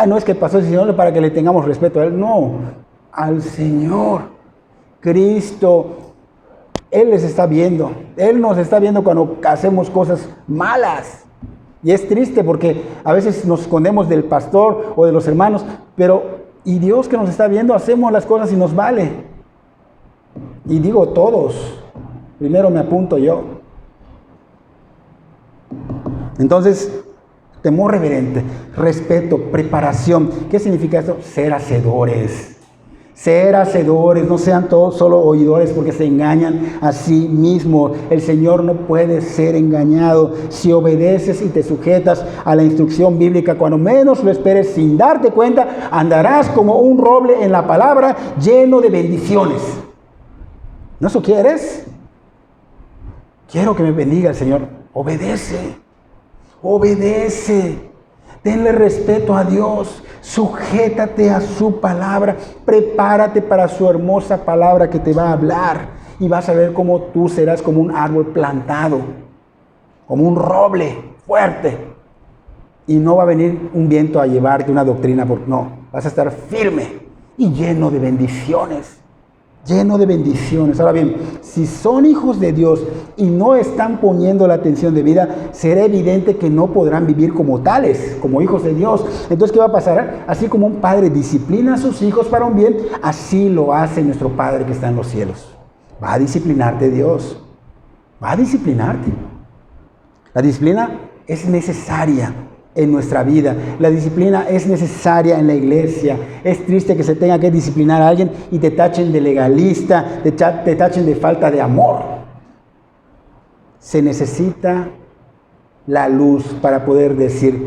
No es que el pastor es el Señor para que le tengamos respeto a Él, no. Al Señor, Cristo. Él les está viendo. Él nos está viendo cuando hacemos cosas malas. Y es triste porque a veces nos escondemos del pastor o de los hermanos, y Dios que nos está viendo, hacemos las cosas y nos vale. Y digo todos, primero me apunto yo. Entonces, temor reverente, respeto, preparación. ¿Qué significa esto? Ser hacedores. Ser hacedores, no sean todos solo oidores, porque se engañan a sí mismos. El Señor no puede ser engañado. Si obedeces y te sujetas a la instrucción bíblica, cuando menos lo esperes, sin darte cuenta, andarás como un roble en la palabra, lleno de bendiciones. ¿No eso quieres? Quiero que me bendiga el Señor. Obedece. Obedece. Tenle respeto a Dios. Sujétate a su palabra. Prepárate para su hermosa palabra que te va a hablar. Y vas a ver cómo tú serás como un árbol plantado. Como un roble fuerte. Y no va a venir un viento a llevarte una doctrina. No, vas a estar firme y lleno de bendiciones. Lleno de bendiciones. Ahora bien, si son hijos de Dios y no están poniendo la atención debida, será evidente que no podrán vivir como tales, como hijos de Dios. Entonces, ¿qué va a pasar? Así como un padre disciplina a sus hijos para un bien, así lo hace nuestro Padre que está en los cielos. Va a disciplinarte Dios. Va a disciplinarte. La disciplina es necesaria en nuestra vida. La disciplina es necesaria en la iglesia. Es triste que se tenga que disciplinar a alguien y te tachen de legalista, te tachen de falta de amor. Se necesita la luz para poder decir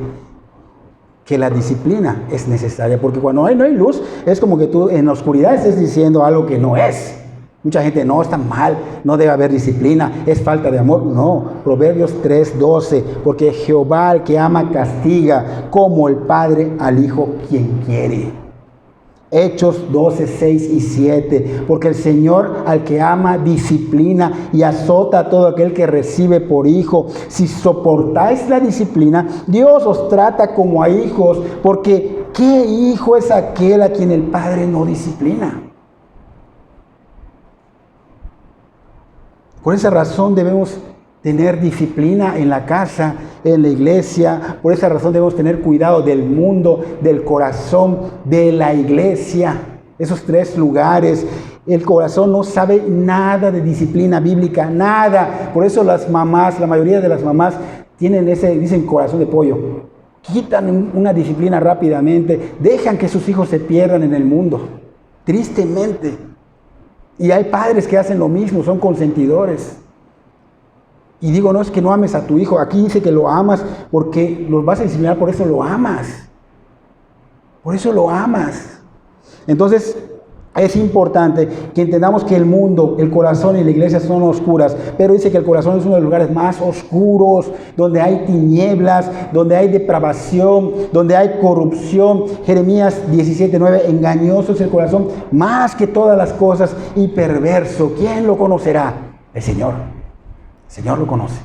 que la disciplina es necesaria, porque cuando no hay luz, es como que tú en la oscuridad estés diciendo algo que no es. Mucha gente, no, está mal, no debe haber disciplina, es falta de amor. No, Proverbios 3:12, porque Jehová al que ama castiga, como el padre al hijo quien quiere. Hechos 12:6 y 7, porque el Señor al que ama disciplina y azota a todo aquel que recibe por hijo. Si soportáis la disciplina, Dios os trata como a hijos, porque ¿qué hijo es aquel a quien el Padre no disciplina? Por esa razón debemos tener disciplina en la casa, en la iglesia. Por esa razón debemos tener cuidado del mundo, del corazón, de la iglesia. Esos tres lugares. El corazón no sabe nada de disciplina bíblica, nada. Por eso las mamás, la mayoría de las mamás tienen dicen corazón de pollo. Quitan una disciplina rápidamente, dejan que sus hijos se pierdan en el mundo. Tristemente. Y hay padres que hacen lo mismo, son consentidores. Y digo, no es que no ames a tu hijo. Aquí dice que lo amas porque los vas a disciplinar, por eso lo amas. Por eso lo amas. Entonces, es importante que entendamos que el mundo, el corazón y la iglesia son oscuras. Pero dice que el corazón es uno de los lugares más oscuros, donde hay tinieblas, donde hay depravación, donde hay corrupción. Jeremías 17:9, engañoso es el corazón más que todas las cosas y perverso. ¿Quién lo conocerá? El Señor. El Señor lo conoce.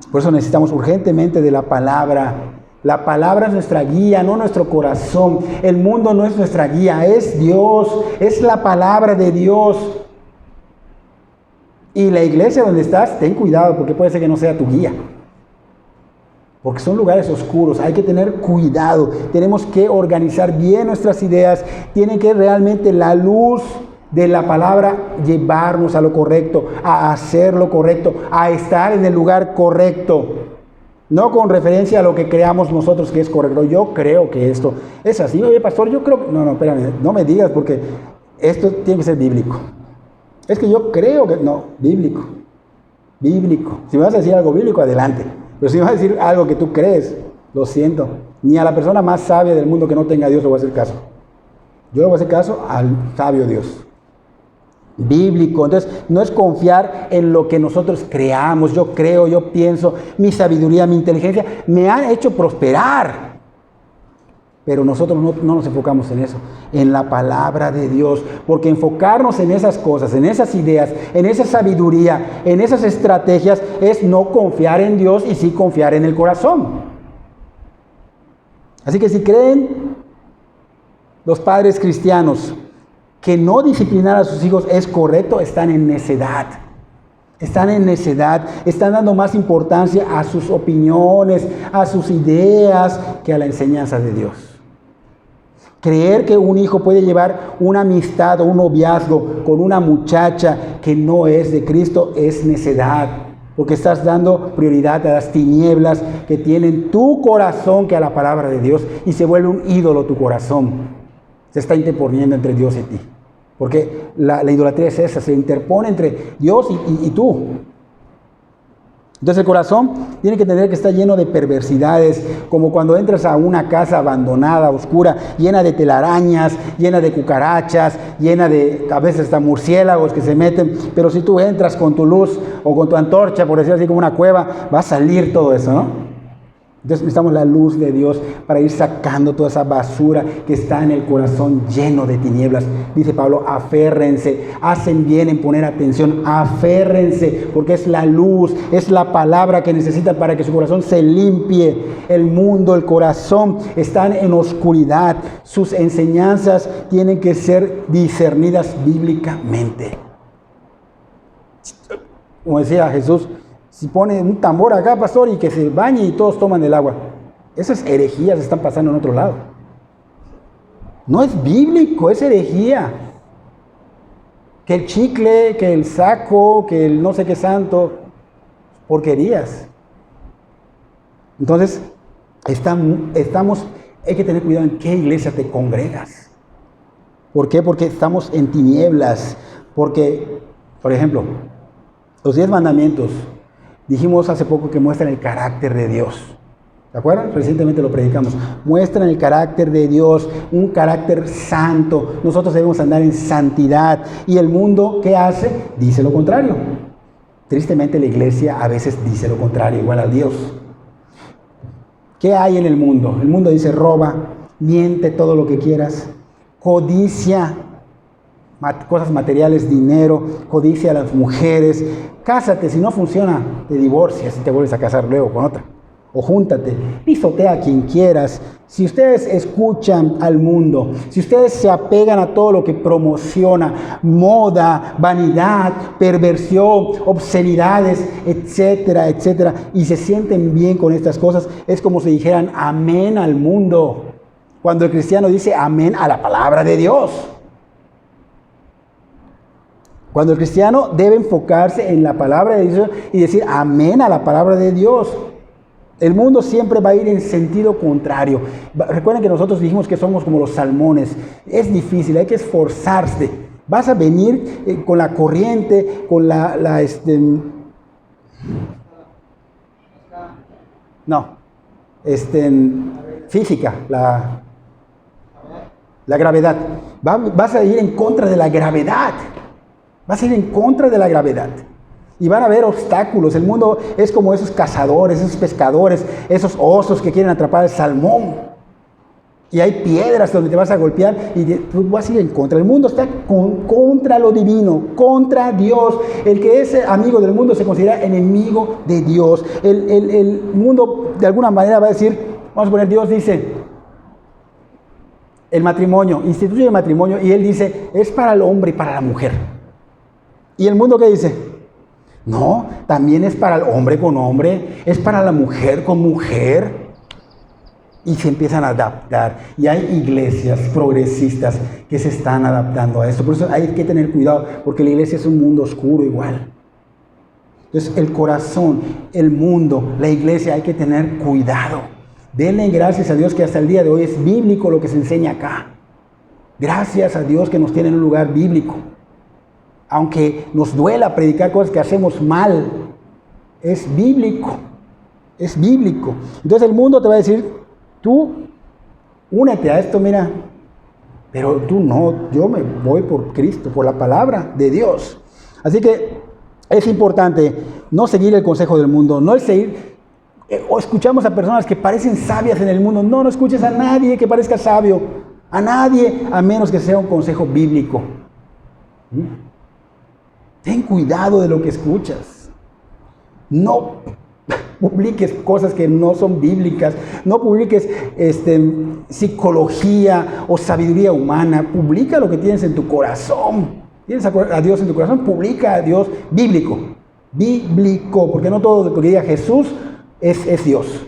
Por eso necesitamos urgentemente de la palabra. La palabra es nuestra guía, no nuestro corazón. El mundo no es nuestra guía, es Dios, es la palabra de Dios. Y la iglesia donde estás, ten cuidado porque puede ser que no sea tu guía. Porque son lugares oscuros, hay que tener cuidado. Tenemos que organizar bien nuestras ideas. Tiene que realmente la luz de la palabra llevarnos a lo correcto, a hacer lo correcto, a estar en el lugar correcto. No con referencia a lo que creamos nosotros que es correcto. Yo creo que esto es así. Oye, pastor, yo creo que... No, espérame, no me digas porque esto tiene que ser bíblico. Es que yo creo que... No, bíblico. Bíblico. Si me vas a decir algo bíblico, adelante. Pero si me vas a decir algo que tú crees, lo siento. Ni a la persona más sabia del mundo que no tenga a Dios le voy a hacer caso. Yo le voy a hacer caso al sabio Dios. Bíblico. Entonces no es confiar en lo que nosotros creamos. Yo creo, yo pienso, mi sabiduría, mi inteligencia me han hecho prosperar, pero nosotros no nos enfocamos en eso, en la palabra de Dios, porque enfocarnos en esas cosas, en esas ideas, en esa sabiduría, en esas estrategias es no confiar en Dios y sí confiar en el corazón. Así que si creen los padres cristianos que no disciplinar a sus hijos es correcto, están en necedad. Están en necedad, están dando más importancia a sus opiniones, a sus ideas, que a la enseñanza de Dios. Creer que un hijo puede llevar una amistad o un noviazgo con una muchacha que no es de Cristo es necedad. Porque estás dando prioridad a las tinieblas que tienen tu corazón que a la palabra de Dios y se vuelve un ídolo tu corazón. Se está interponiendo entre Dios y ti. Porque la idolatría es esa, se interpone entre Dios y tú. Entonces el corazón tiene que tener que estar lleno de perversidades, como cuando entras a una casa abandonada, oscura, llena de telarañas, llena de cucarachas, llena de a veces hasta murciélagos que se meten. Pero si tú entras con tu luz o con tu antorcha, por decirlo así, como una cueva, va a salir todo eso, ¿no? Entonces necesitamos la luz de Dios para ir sacando toda esa basura que está en el corazón lleno de tinieblas. Dice Pablo, aférrense, hacen bien en poner atención, aférrense, porque es la luz, es la palabra que necesitan para que su corazón se limpie. El mundo, el corazón están en oscuridad. Sus enseñanzas tienen que ser discernidas bíblicamente. Como decía Jesús, si pone un tambor acá, pastor, y que se bañe y todos toman el agua. Esas herejías están pasando en otro lado. No es bíblico, es herejía. Que el chicle, que el saco, que el no sé qué santo, porquerías. Entonces, hay que tener cuidado en qué iglesia te congregas. ¿Por qué? Porque estamos en tinieblas. Porque, por ejemplo, los 10 mandamientos, dijimos hace poco que muestran el carácter de Dios. ¿De acuerdo? Recientemente lo predicamos. Muestran el carácter de Dios, un carácter santo. Nosotros debemos andar en santidad. Y el mundo, ¿qué hace? Dice lo contrario. Tristemente la iglesia a veces dice lo contrario, igual a Dios. ¿Qué hay en el mundo? El mundo dice roba, miente todo lo que quieras, codicia cosas materiales, dinero, codicia a las mujeres. Cásate, si no funciona, te divorcias y te vuelves a casar luego con otra. O júntate, pisotea a quien quieras. Si ustedes escuchan al mundo, si ustedes se apegan a todo lo que promociona, moda, vanidad, perversión, obscenidades, etcétera, etcétera, y se sienten bien con estas cosas, es como si dijeran amén al mundo. Cuando el cristiano dice amén a la palabra de Dios. Cuando el cristiano debe enfocarse en la palabra de Dios y decir amén a la palabra de Dios. El mundo siempre va a ir en sentido contrario. Recuerden que nosotros dijimos que somos como los salmones. Es difícil, hay que esforzarse. Vas a venir con la corriente, con física, la gravedad. Vas a ir en contra de la gravedad. Vas a ir en contra de la gravedad. Y van a haber obstáculos. El mundo es como esos cazadores, esos pescadores, esos osos que quieren atrapar al salmón. Y hay piedras donde te vas a golpear y tú vas a ir en contra. El mundo está contra lo divino, contra Dios. El que es amigo del mundo se considera enemigo de Dios. El mundo de alguna manera va a decir, vamos a poner, Dios dice, el matrimonio, instituye el matrimonio, y Él dice, es para el hombre y para la mujer. ¿Y el mundo qué dice? No, también es para el hombre con hombre, es para la mujer con mujer. Y se empiezan a adaptar. Y hay iglesias progresistas que se están adaptando a esto. Por eso hay que tener cuidado, porque la iglesia es un mundo oscuro igual. Entonces el corazón, el mundo, la iglesia, hay que tener cuidado. Denle gracias a Dios que hasta el día de hoy es bíblico lo que se enseña acá. Gracias a Dios que nos tiene en un lugar bíblico. Aunque nos duela predicar cosas que hacemos mal, es bíblico, es bíblico. Entonces el mundo te va a decir, tú únete a esto, mira, pero tú no, yo me voy por Cristo, por la palabra de Dios. Así que es importante no seguir el consejo del mundo, no el seguir, o escuchamos a personas que parecen sabias en el mundo. No escuches a nadie que parezca sabio, a nadie, a menos que sea un consejo bíblico. Ten cuidado de lo que escuchas. No publiques cosas que no son bíblicas. No publiques psicología o sabiduría humana. Publica lo que tienes en tu corazón. ¿Tienes a Dios en tu corazón? Publica a Dios bíblico. Bíblico, porque no todo lo que diga Jesús es Dios.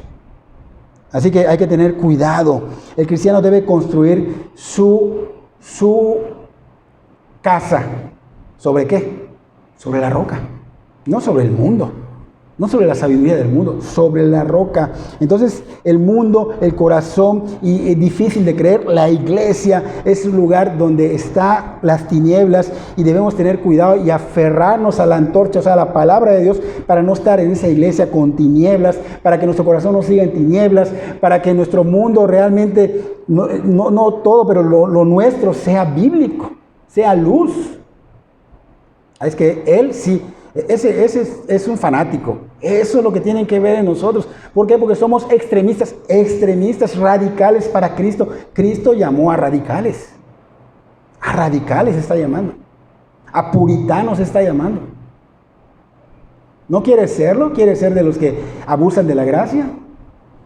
Así que hay que tener cuidado. El cristiano debe construir su casa. ¿Sobre qué? Sobre la roca, no sobre el mundo, no sobre la sabiduría del mundo, sobre la roca. Entonces el mundo, el corazón, y es difícil de creer, la iglesia es un lugar donde están las tinieblas y debemos tener cuidado y aferrarnos a la antorcha, o sea, a la palabra de Dios, para no estar en esa iglesia con tinieblas, para que nuestro corazón no siga en tinieblas, para que nuestro mundo realmente, no todo, pero lo nuestro sea bíblico, sea luz. Es que él sí, ese es un fanático. Eso es lo que tienen que ver en nosotros. ¿Por qué? Porque somos extremistas radicales para Cristo. Cristo llamó a radicales. A radicales está llamando. A puritanos está llamando. ¿No quieres serlo? ¿Quieres ser de los que abusan de la gracia?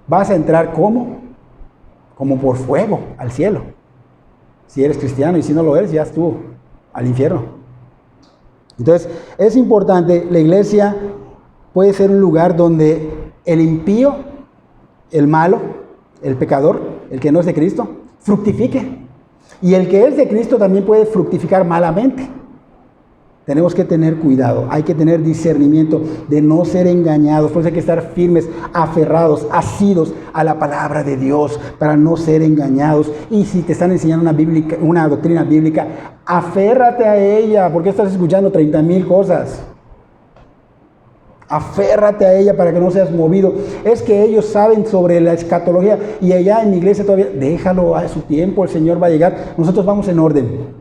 Vas a entrar ¿cómo? Como por fuego al cielo. Si eres cristiano, y si no lo eres, ya estuvo al infierno. Entonces, es importante, la iglesia puede ser un lugar donde el impío, el malo, el pecador, el que no es de Cristo, fructifique. Y el que es de Cristo también puede fructificar malamente. Tenemos que tener cuidado, hay que tener discernimiento de no ser engañados. Por eso hay que estar firmes, aferrados, asidos a la palabra de Dios para no ser engañados. Y si te están enseñando una doctrina bíblica, aférrate a ella. ¿Por qué estás escuchando 30,000 cosas? Aférrate a ella para que no seas movido. Es que ellos saben sobre la escatología y allá en mi iglesia todavía, déjalo a su tiempo, el Señor va a llegar. Nosotros vamos en orden.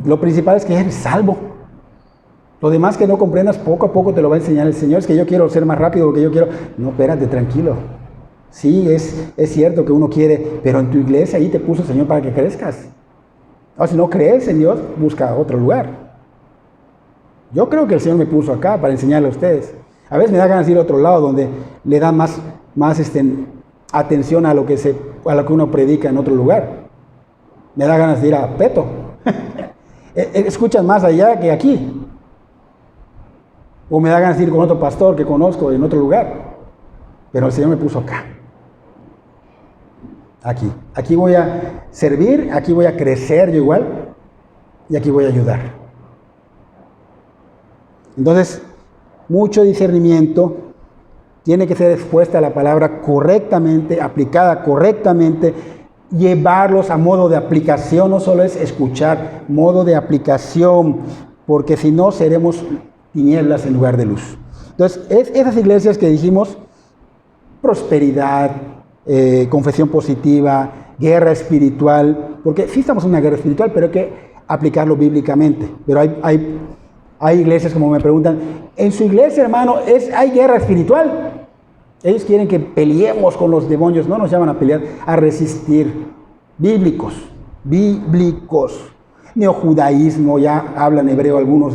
Lo principal es que eres salvo. Lo demás que no comprendas, poco a poco te lo va a enseñar el Señor. Es que yo quiero ser más rápido, porque yo quiero... No, espérate, tranquilo. Sí, es cierto que uno quiere, pero en tu iglesia ahí te puso el Señor para que crezcas. O si no crees en Dios, busca otro lugar. Yo creo que el Señor me puso acá para enseñarle a ustedes. A veces me da ganas de ir a otro lado donde le dan más atención a lo que uno predica en otro lugar. Me da ganas de ir a Peto. Escuchan más allá que aquí. O me da ganas de ir con otro pastor que conozco en otro lugar. Pero el Señor me puso acá. Aquí. Aquí voy a servir, aquí voy a crecer yo igual. Y aquí voy a ayudar. Entonces, mucho discernimiento tiene que ser expuesta a la palabra correctamente, aplicada correctamente, llevarlos a modo de aplicación, no solo es escuchar, modo de aplicación, porque si no seremos tinieblas en lugar de luz. Entonces, esas iglesias que dijimos, prosperidad, confesión positiva, guerra espiritual, porque sí estamos en una guerra espiritual, pero hay que aplicarlo bíblicamente. Pero hay iglesias, como me preguntan, en su iglesia, hermano, ¿hay guerra espiritual? Ellos quieren que peleemos con los demonios, no nos llaman a pelear, a resistir. Bíblicos. Neojudaísmo, ya hablan hebreo algunos,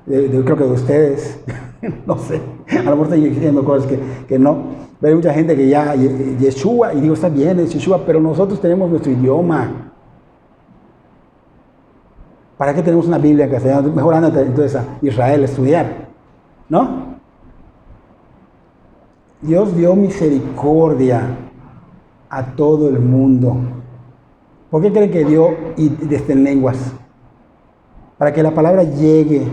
creo que de ustedes, no sé, a lo mejor estoy diciendo cosas que no, pero hay mucha gente que ya, Yeshua, y digo, está bien, es Yeshua, pero nosotros tenemos nuestro idioma. ¿Para qué tenemos una Biblia en castellano? Mejor ándate entonces a Israel a estudiar, ¿no? Dios dio misericordia a todo el mundo. ¿Por qué creen que dio en lenguas? Para que la palabra llegue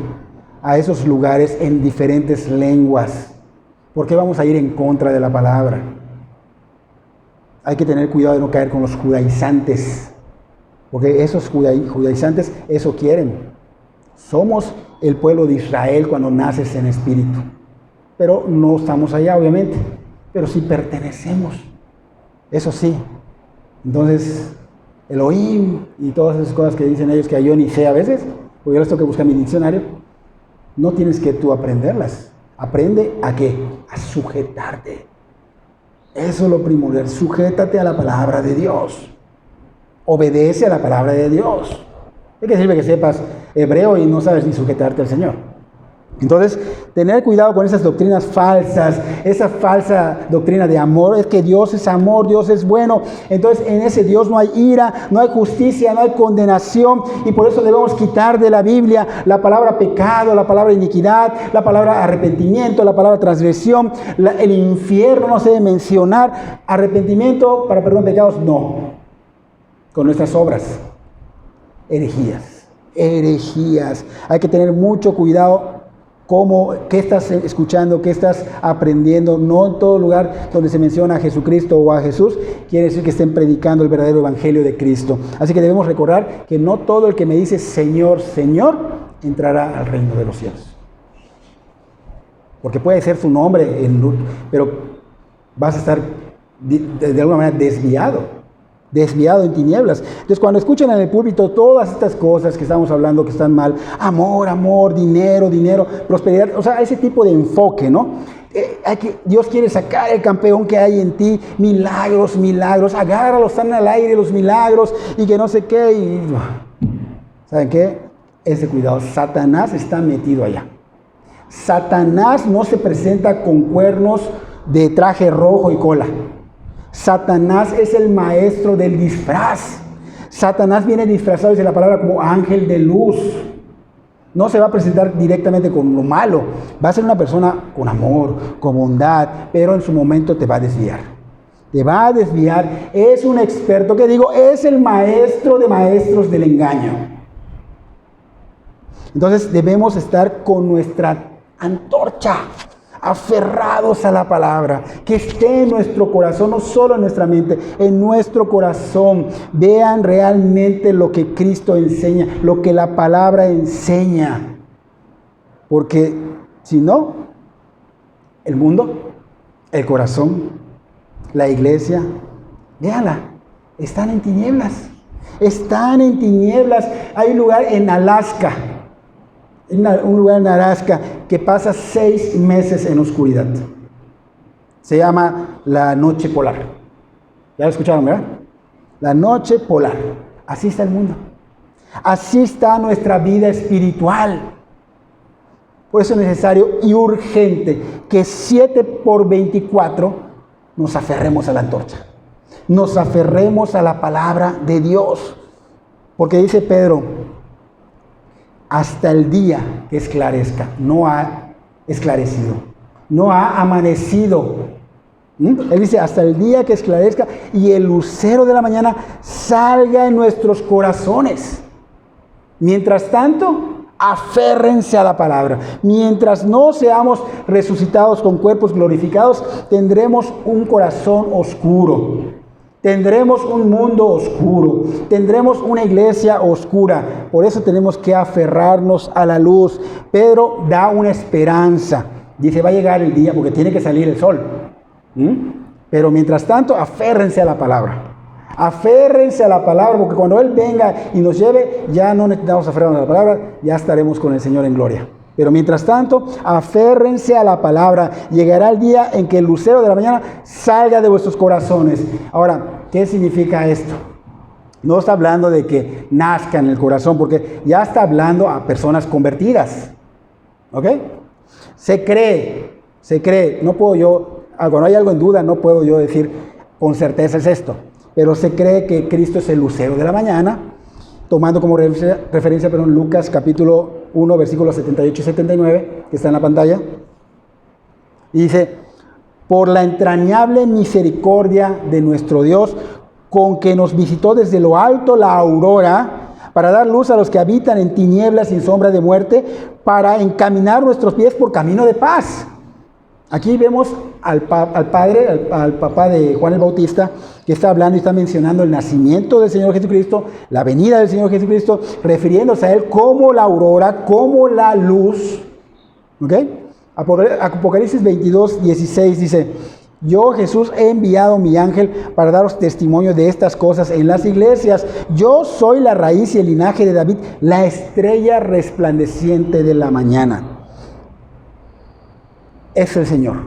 a esos lugares en diferentes lenguas. ¿Por qué vamos a ir en contra de la palabra? Hay que tener cuidado de no caer con los judaizantes. Porque esos judaizantes eso quieren. Somos el pueblo de Israel cuando naces en espíritu. Pero no estamos allá, obviamente. Pero sí pertenecemos. Eso sí. Entonces, Elohim y todas esas cosas que dicen ellos que yo ni sé a veces, porque yo les tengo que buscar mi diccionario, no tienes que tú aprenderlas. Aprende ¿a qué? A sujetarte. Eso es lo primordial. Sujétate a la palabra de Dios. Obedece a la palabra de Dios. ¿De qué sirve que sepas hebreo y no sabes ni sujetarte al Señor? Entonces, tener cuidado con esas doctrinas falsas, esa falsa doctrina de amor, es que Dios es amor, Dios es bueno. Entonces, en ese Dios no hay ira, no hay justicia, no hay condenación, y por eso debemos quitar de la Biblia la palabra pecado, la palabra iniquidad, la palabra arrepentimiento, la palabra transgresión, el infierno no se debe mencionar, arrepentimiento para perdón de pecados, no. Con nuestras obras, herejías. Hay que tener mucho cuidado qué estás escuchando, qué estás aprendiendo. No en todo lugar donde se menciona a Jesucristo o a Jesús quiere decir que estén predicando el verdadero evangelio de Cristo. Así que debemos recordar que no todo el que me dice Señor, Señor, entrará al reino de los cielos. Porque puede ser su nombre, pero vas a estar de alguna manera desviado en tinieblas. Entonces, cuando escuchan en el púlpito todas estas cosas que estamos hablando que están mal, amor, dinero, prosperidad, o sea, ese tipo de enfoque, ¿no? Dios quiere sacar el campeón que hay en ti, milagros, agárralos, están al aire los milagros y que no sé qué. Y, ¿saben qué? Ese cuidado, Satanás está metido allá. Satanás no se presenta con cuernos de traje rojo y cola. Satanás es el maestro del disfraz. Satanás viene disfrazado, dice la palabra, como ángel de luz. No se va a presentar directamente con lo malo. Va a ser una persona con amor, con bondad, pero en su momento te va a desviar. Es un experto, es el maestro de maestros del engaño. Entonces debemos estar con nuestra antorcha, aferrados a la palabra, que esté en nuestro corazón, no solo en nuestra mente, en nuestro corazón. Vean realmente lo que Cristo enseña, lo que la palabra enseña, porque si no, El mundo, el corazón, la iglesia, véanla, están en tinieblas. Están en tinieblas. Hay un lugar en Alaska, que pasa 6 meses en oscuridad. Se llama la noche polar. ¿Ya lo escucharon, verdad? La noche polar. Así está el mundo. Así está nuestra vida espiritual. Por eso es necesario y urgente que 7x24 nos aferremos a la antorcha. Nos aferremos a la palabra de Dios. Porque dice Pedro, hasta el día que esclarezca, no ha esclarecido, no ha amanecido. Él dice, hasta el día que esclarezca y el lucero de la mañana salga en nuestros corazones. Mientras tanto, aférrense a la palabra. Mientras no seamos resucitados con cuerpos glorificados, tendremos un corazón oscuro. Tendremos un mundo oscuro. Tendremos una iglesia oscura. Por eso tenemos que aferrarnos a la luz. Pedro da una esperanza. Dice, va a llegar el día porque tiene que salir el sol. Pero mientras tanto, aférrense a la palabra. Aférrense a la palabra, porque cuando Él venga y nos lleve, ya no necesitamos aferrarnos a la palabra, ya estaremos con el Señor en gloria. Pero mientras tanto, aférrense a la palabra. Llegará el día en que el lucero de la mañana salga de vuestros corazones. Ahora, ¿qué significa esto? No está hablando de que nazca en el corazón, porque ya está hablando a personas convertidas. ¿Ok? Se cree, no puedo yo, cuando hay algo en duda, no puedo yo decir con certeza es esto. Pero se cree que Cristo es el lucero de la mañana, tomando como referencia Lucas capítulo 1, versículos 78 y 79, que está en la pantalla. Y dice, por la entrañable misericordia de nuestro Dios, con que nos visitó desde lo alto la aurora, para dar luz a los que habitan en tinieblas sin sombra de muerte, para encaminar nuestros pies por camino de paz. Aquí vemos al papá de Juan el Bautista, que está hablando y está mencionando el nacimiento del Señor Jesucristo, la venida del Señor Jesucristo, refiriéndose a Él como la aurora, como la luz. ¿Ok? Apocalipsis 22, 16 dice, yo Jesús he enviado mi ángel para daros testimonio de estas cosas en las iglesias. Yo soy la raíz y el linaje de David, la estrella resplandeciente de la mañana. Es el Señor.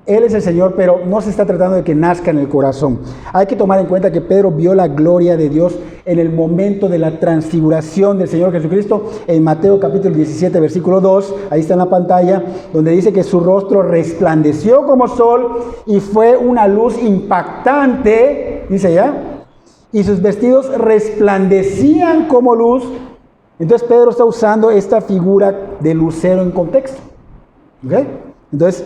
Él es el Señor, pero no se está tratando de que nazca en el corazón. Hay que tomar en cuenta que Pedro vio la gloria de Dios en el momento de la transfiguración del Señor Jesucristo en Mateo capítulo 17, versículo 2. Ahí está en la pantalla, donde dice que su rostro resplandeció como sol y fue una luz impactante, dice ya, y sus vestidos resplandecían como luz. Entonces Pedro está usando esta figura de lucero en contexto. ¿Okay? Entonces,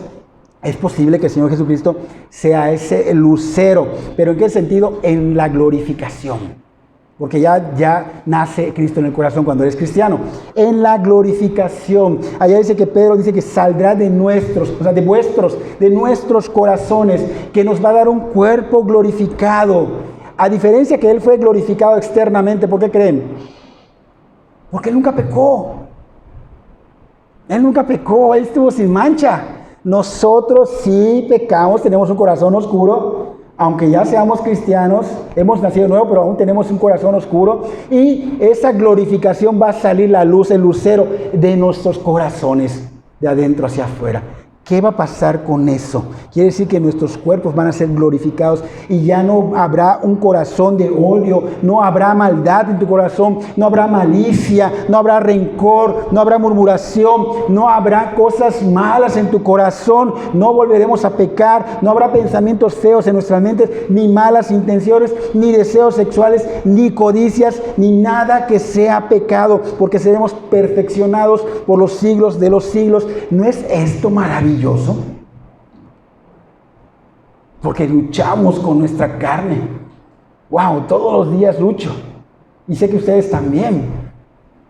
es posible que el Señor Jesucristo sea ese lucero, pero ¿en qué sentido? En la glorificación, porque ya nace Cristo en el corazón cuando eres cristiano. En la glorificación, allá dice que Pedro dice que saldrá de nuestros, o sea, de nuestros corazones, que nos va a dar un cuerpo glorificado, a diferencia que Él fue glorificado externamente. ¿Por qué creen? Porque Él nunca pecó. Él nunca pecó, Él estuvo sin mancha. Nosotros sí pecamos, tenemos un corazón oscuro, aunque ya seamos cristianos, hemos nacido de nuevo, pero aún tenemos un corazón oscuro. Y esa glorificación va a salir la luz, el lucero de nuestros corazones, de adentro hacia afuera. ¿Qué va a pasar con eso? Quiere decir que nuestros cuerpos van a ser glorificados y ya no habrá un corazón de odio, no habrá maldad en tu corazón, no habrá malicia, no habrá rencor, no habrá murmuración, no habrá cosas malas en tu corazón, no volveremos a pecar, no habrá pensamientos feos en nuestras mentes, ni malas intenciones, ni deseos sexuales, ni codicias, ni nada que sea pecado, porque seremos perfeccionados por los siglos de los siglos. ¿No es esto maravilloso? Porque luchamos con nuestra carne. Wow, todos los días lucho. Y sé que ustedes también.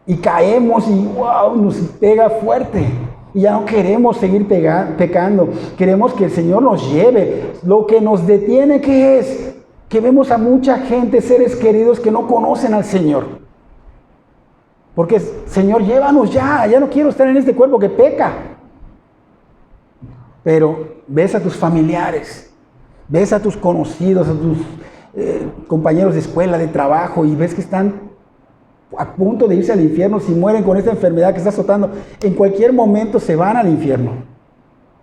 Y caemos y wow, nos pega fuerte. Y ya no queremos seguir pecando. Queremos que el Señor nos lleve. Lo que nos detiene, ¿qué es? Que vemos a mucha gente, seres queridos, que no conocen al Señor. Porque, Señor, llévanos ya no quiero estar en este cuerpo que peca. pero ves a tus familiares, ves a tus conocidos, a tus compañeros de escuela, de trabajo, y ves que están a punto de irse al infierno si mueren con esta enfermedad que está azotando. En cualquier momento se van al infierno.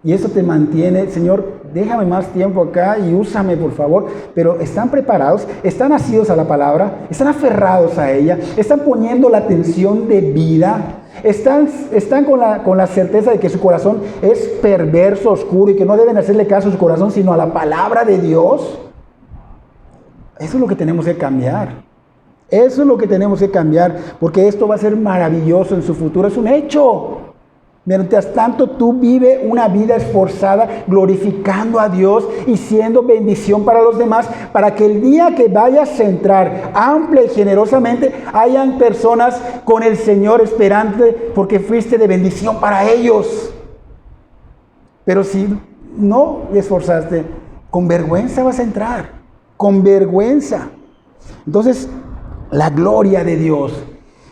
Y eso te mantiene, Señor, déjame más tiempo acá y úsame, por favor. Pero están preparados, están asidos a la palabra, están aferrados a ella, están poniendo la atención de vida, están con la certeza de que su corazón es perverso, oscuro, y que no deben hacerle caso a su corazón, sino a la palabra de Dios. Eso es lo que tenemos que cambiar. Eso es lo que tenemos que cambiar, porque esto va a ser maravilloso en su futuro. Es un hecho. Mientras tanto, tú vive una vida esforzada, glorificando a Dios y siendo bendición para los demás, para que el día que vayas a entrar amplia y generosamente, hayan personas con el Señor esperante, porque fuiste de bendición para ellos. Pero si no te esforzaste, con vergüenza vas a entrar, con vergüenza. Entonces, la gloria de Dios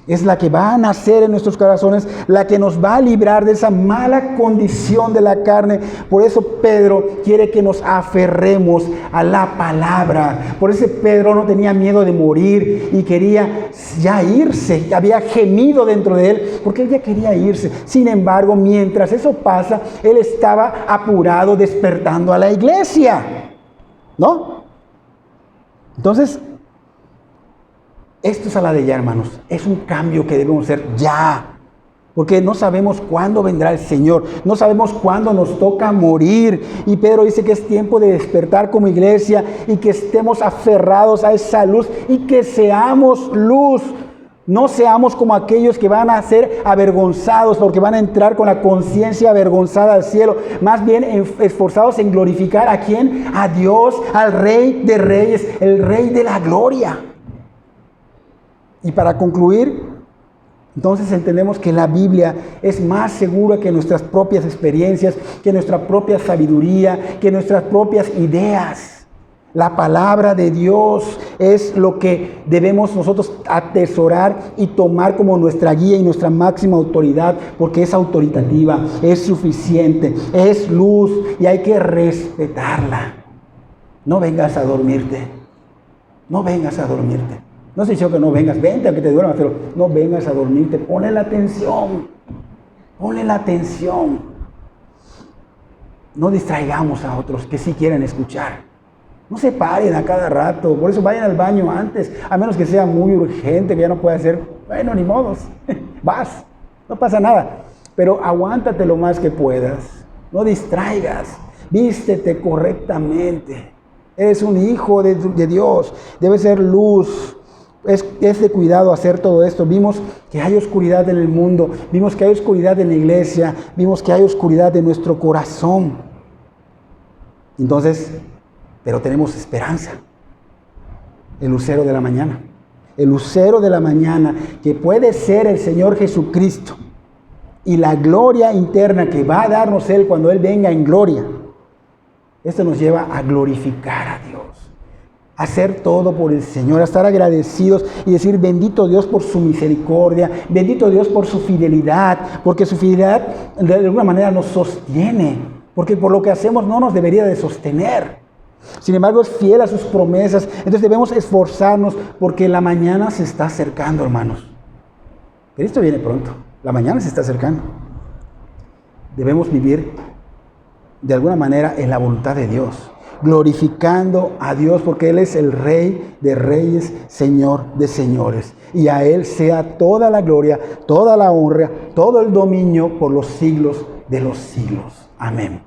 es la que va a nacer en nuestros corazones, la que nos va a librar de esa mala condición de la carne. Por eso Pedro quiere que nos aferremos a la palabra. Por eso Pedro no tenía miedo de morir y quería ya irse. Había gemido dentro de él porque él ya quería irse. Sin embargo, mientras eso pasa, él estaba apurado despertando a la iglesia, ¿no? Entonces, esto es a la de ya, hermanos. Es un cambio que debemos hacer ya. Porque no sabemos cuándo vendrá el Señor. No sabemos cuándo nos toca morir. Y Pedro dice que es tiempo de despertar como iglesia y que estemos aferrados a esa luz y que seamos luz. No seamos como aquellos que van a ser avergonzados porque van a entrar con la conciencia avergonzada al cielo. Más bien esforzados en glorificar ¿a quién? A Dios, al Rey de Reyes, el Rey de la gloria. Y para concluir, entonces entendemos que la Biblia es más segura que nuestras propias experiencias, que nuestra propia sabiduría, que nuestras propias ideas. La palabra de Dios es lo que debemos nosotros atesorar y tomar como nuestra guía y nuestra máxima autoridad, porque es autoritativa, es suficiente, es luz y hay que respetarla. No vengas a dormirte, no vengas a dormirte. No se dice que no vengas, vente a que te duermas, pero no vengas a dormirte, ponle la atención, ponle la atención. No distraigamos a otros que sí quieren escuchar. No se paren a cada rato, por eso vayan al baño antes, a menos que sea muy urgente, que ya no pueda hacer, bueno, ni modos, vas, no pasa nada. Pero aguántate lo más que puedas, no distraigas, vístete correctamente. Eres un hijo de Dios, debes ser luz. Es de cuidado hacer todo esto. Vimos que hay oscuridad en el mundo, vimos que hay oscuridad en la iglesia, vimos que hay oscuridad en nuestro corazón. Entonces, pero tenemos esperanza. El lucero de la mañana. El lucero de la mañana, que puede ser el Señor Jesucristo. Y la gloria interna que va a darnos Él cuando Él venga en gloria. Esto nos lleva a glorificar a Dios. Hacer todo por el Señor, a estar agradecidos y decir bendito Dios por su misericordia, bendito Dios por su fidelidad, porque su fidelidad de alguna manera nos sostiene, porque por lo que hacemos no nos debería de sostener. Sin embargo, es fiel a sus promesas. Entonces debemos esforzarnos porque la mañana se está acercando, hermanos. Cristo viene pronto, la mañana se está acercando. Debemos vivir de alguna manera en la voluntad de Dios, glorificando a Dios porque Él es el Rey de Reyes, Señor de Señores. Y a Él sea toda la gloria, toda la honra, todo el dominio por los siglos de los siglos. Amén.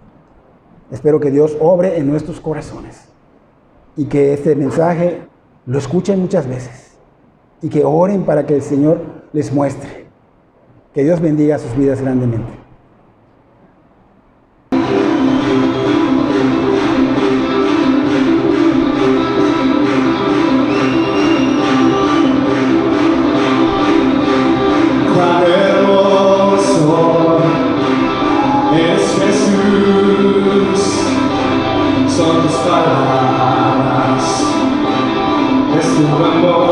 Espero que Dios obre en nuestros corazones y que este mensaje lo escuchen muchas veces y que oren para que el Señor les muestre. Que Dios bendiga sus vidas grandemente. Son tus palabras, es tu amor.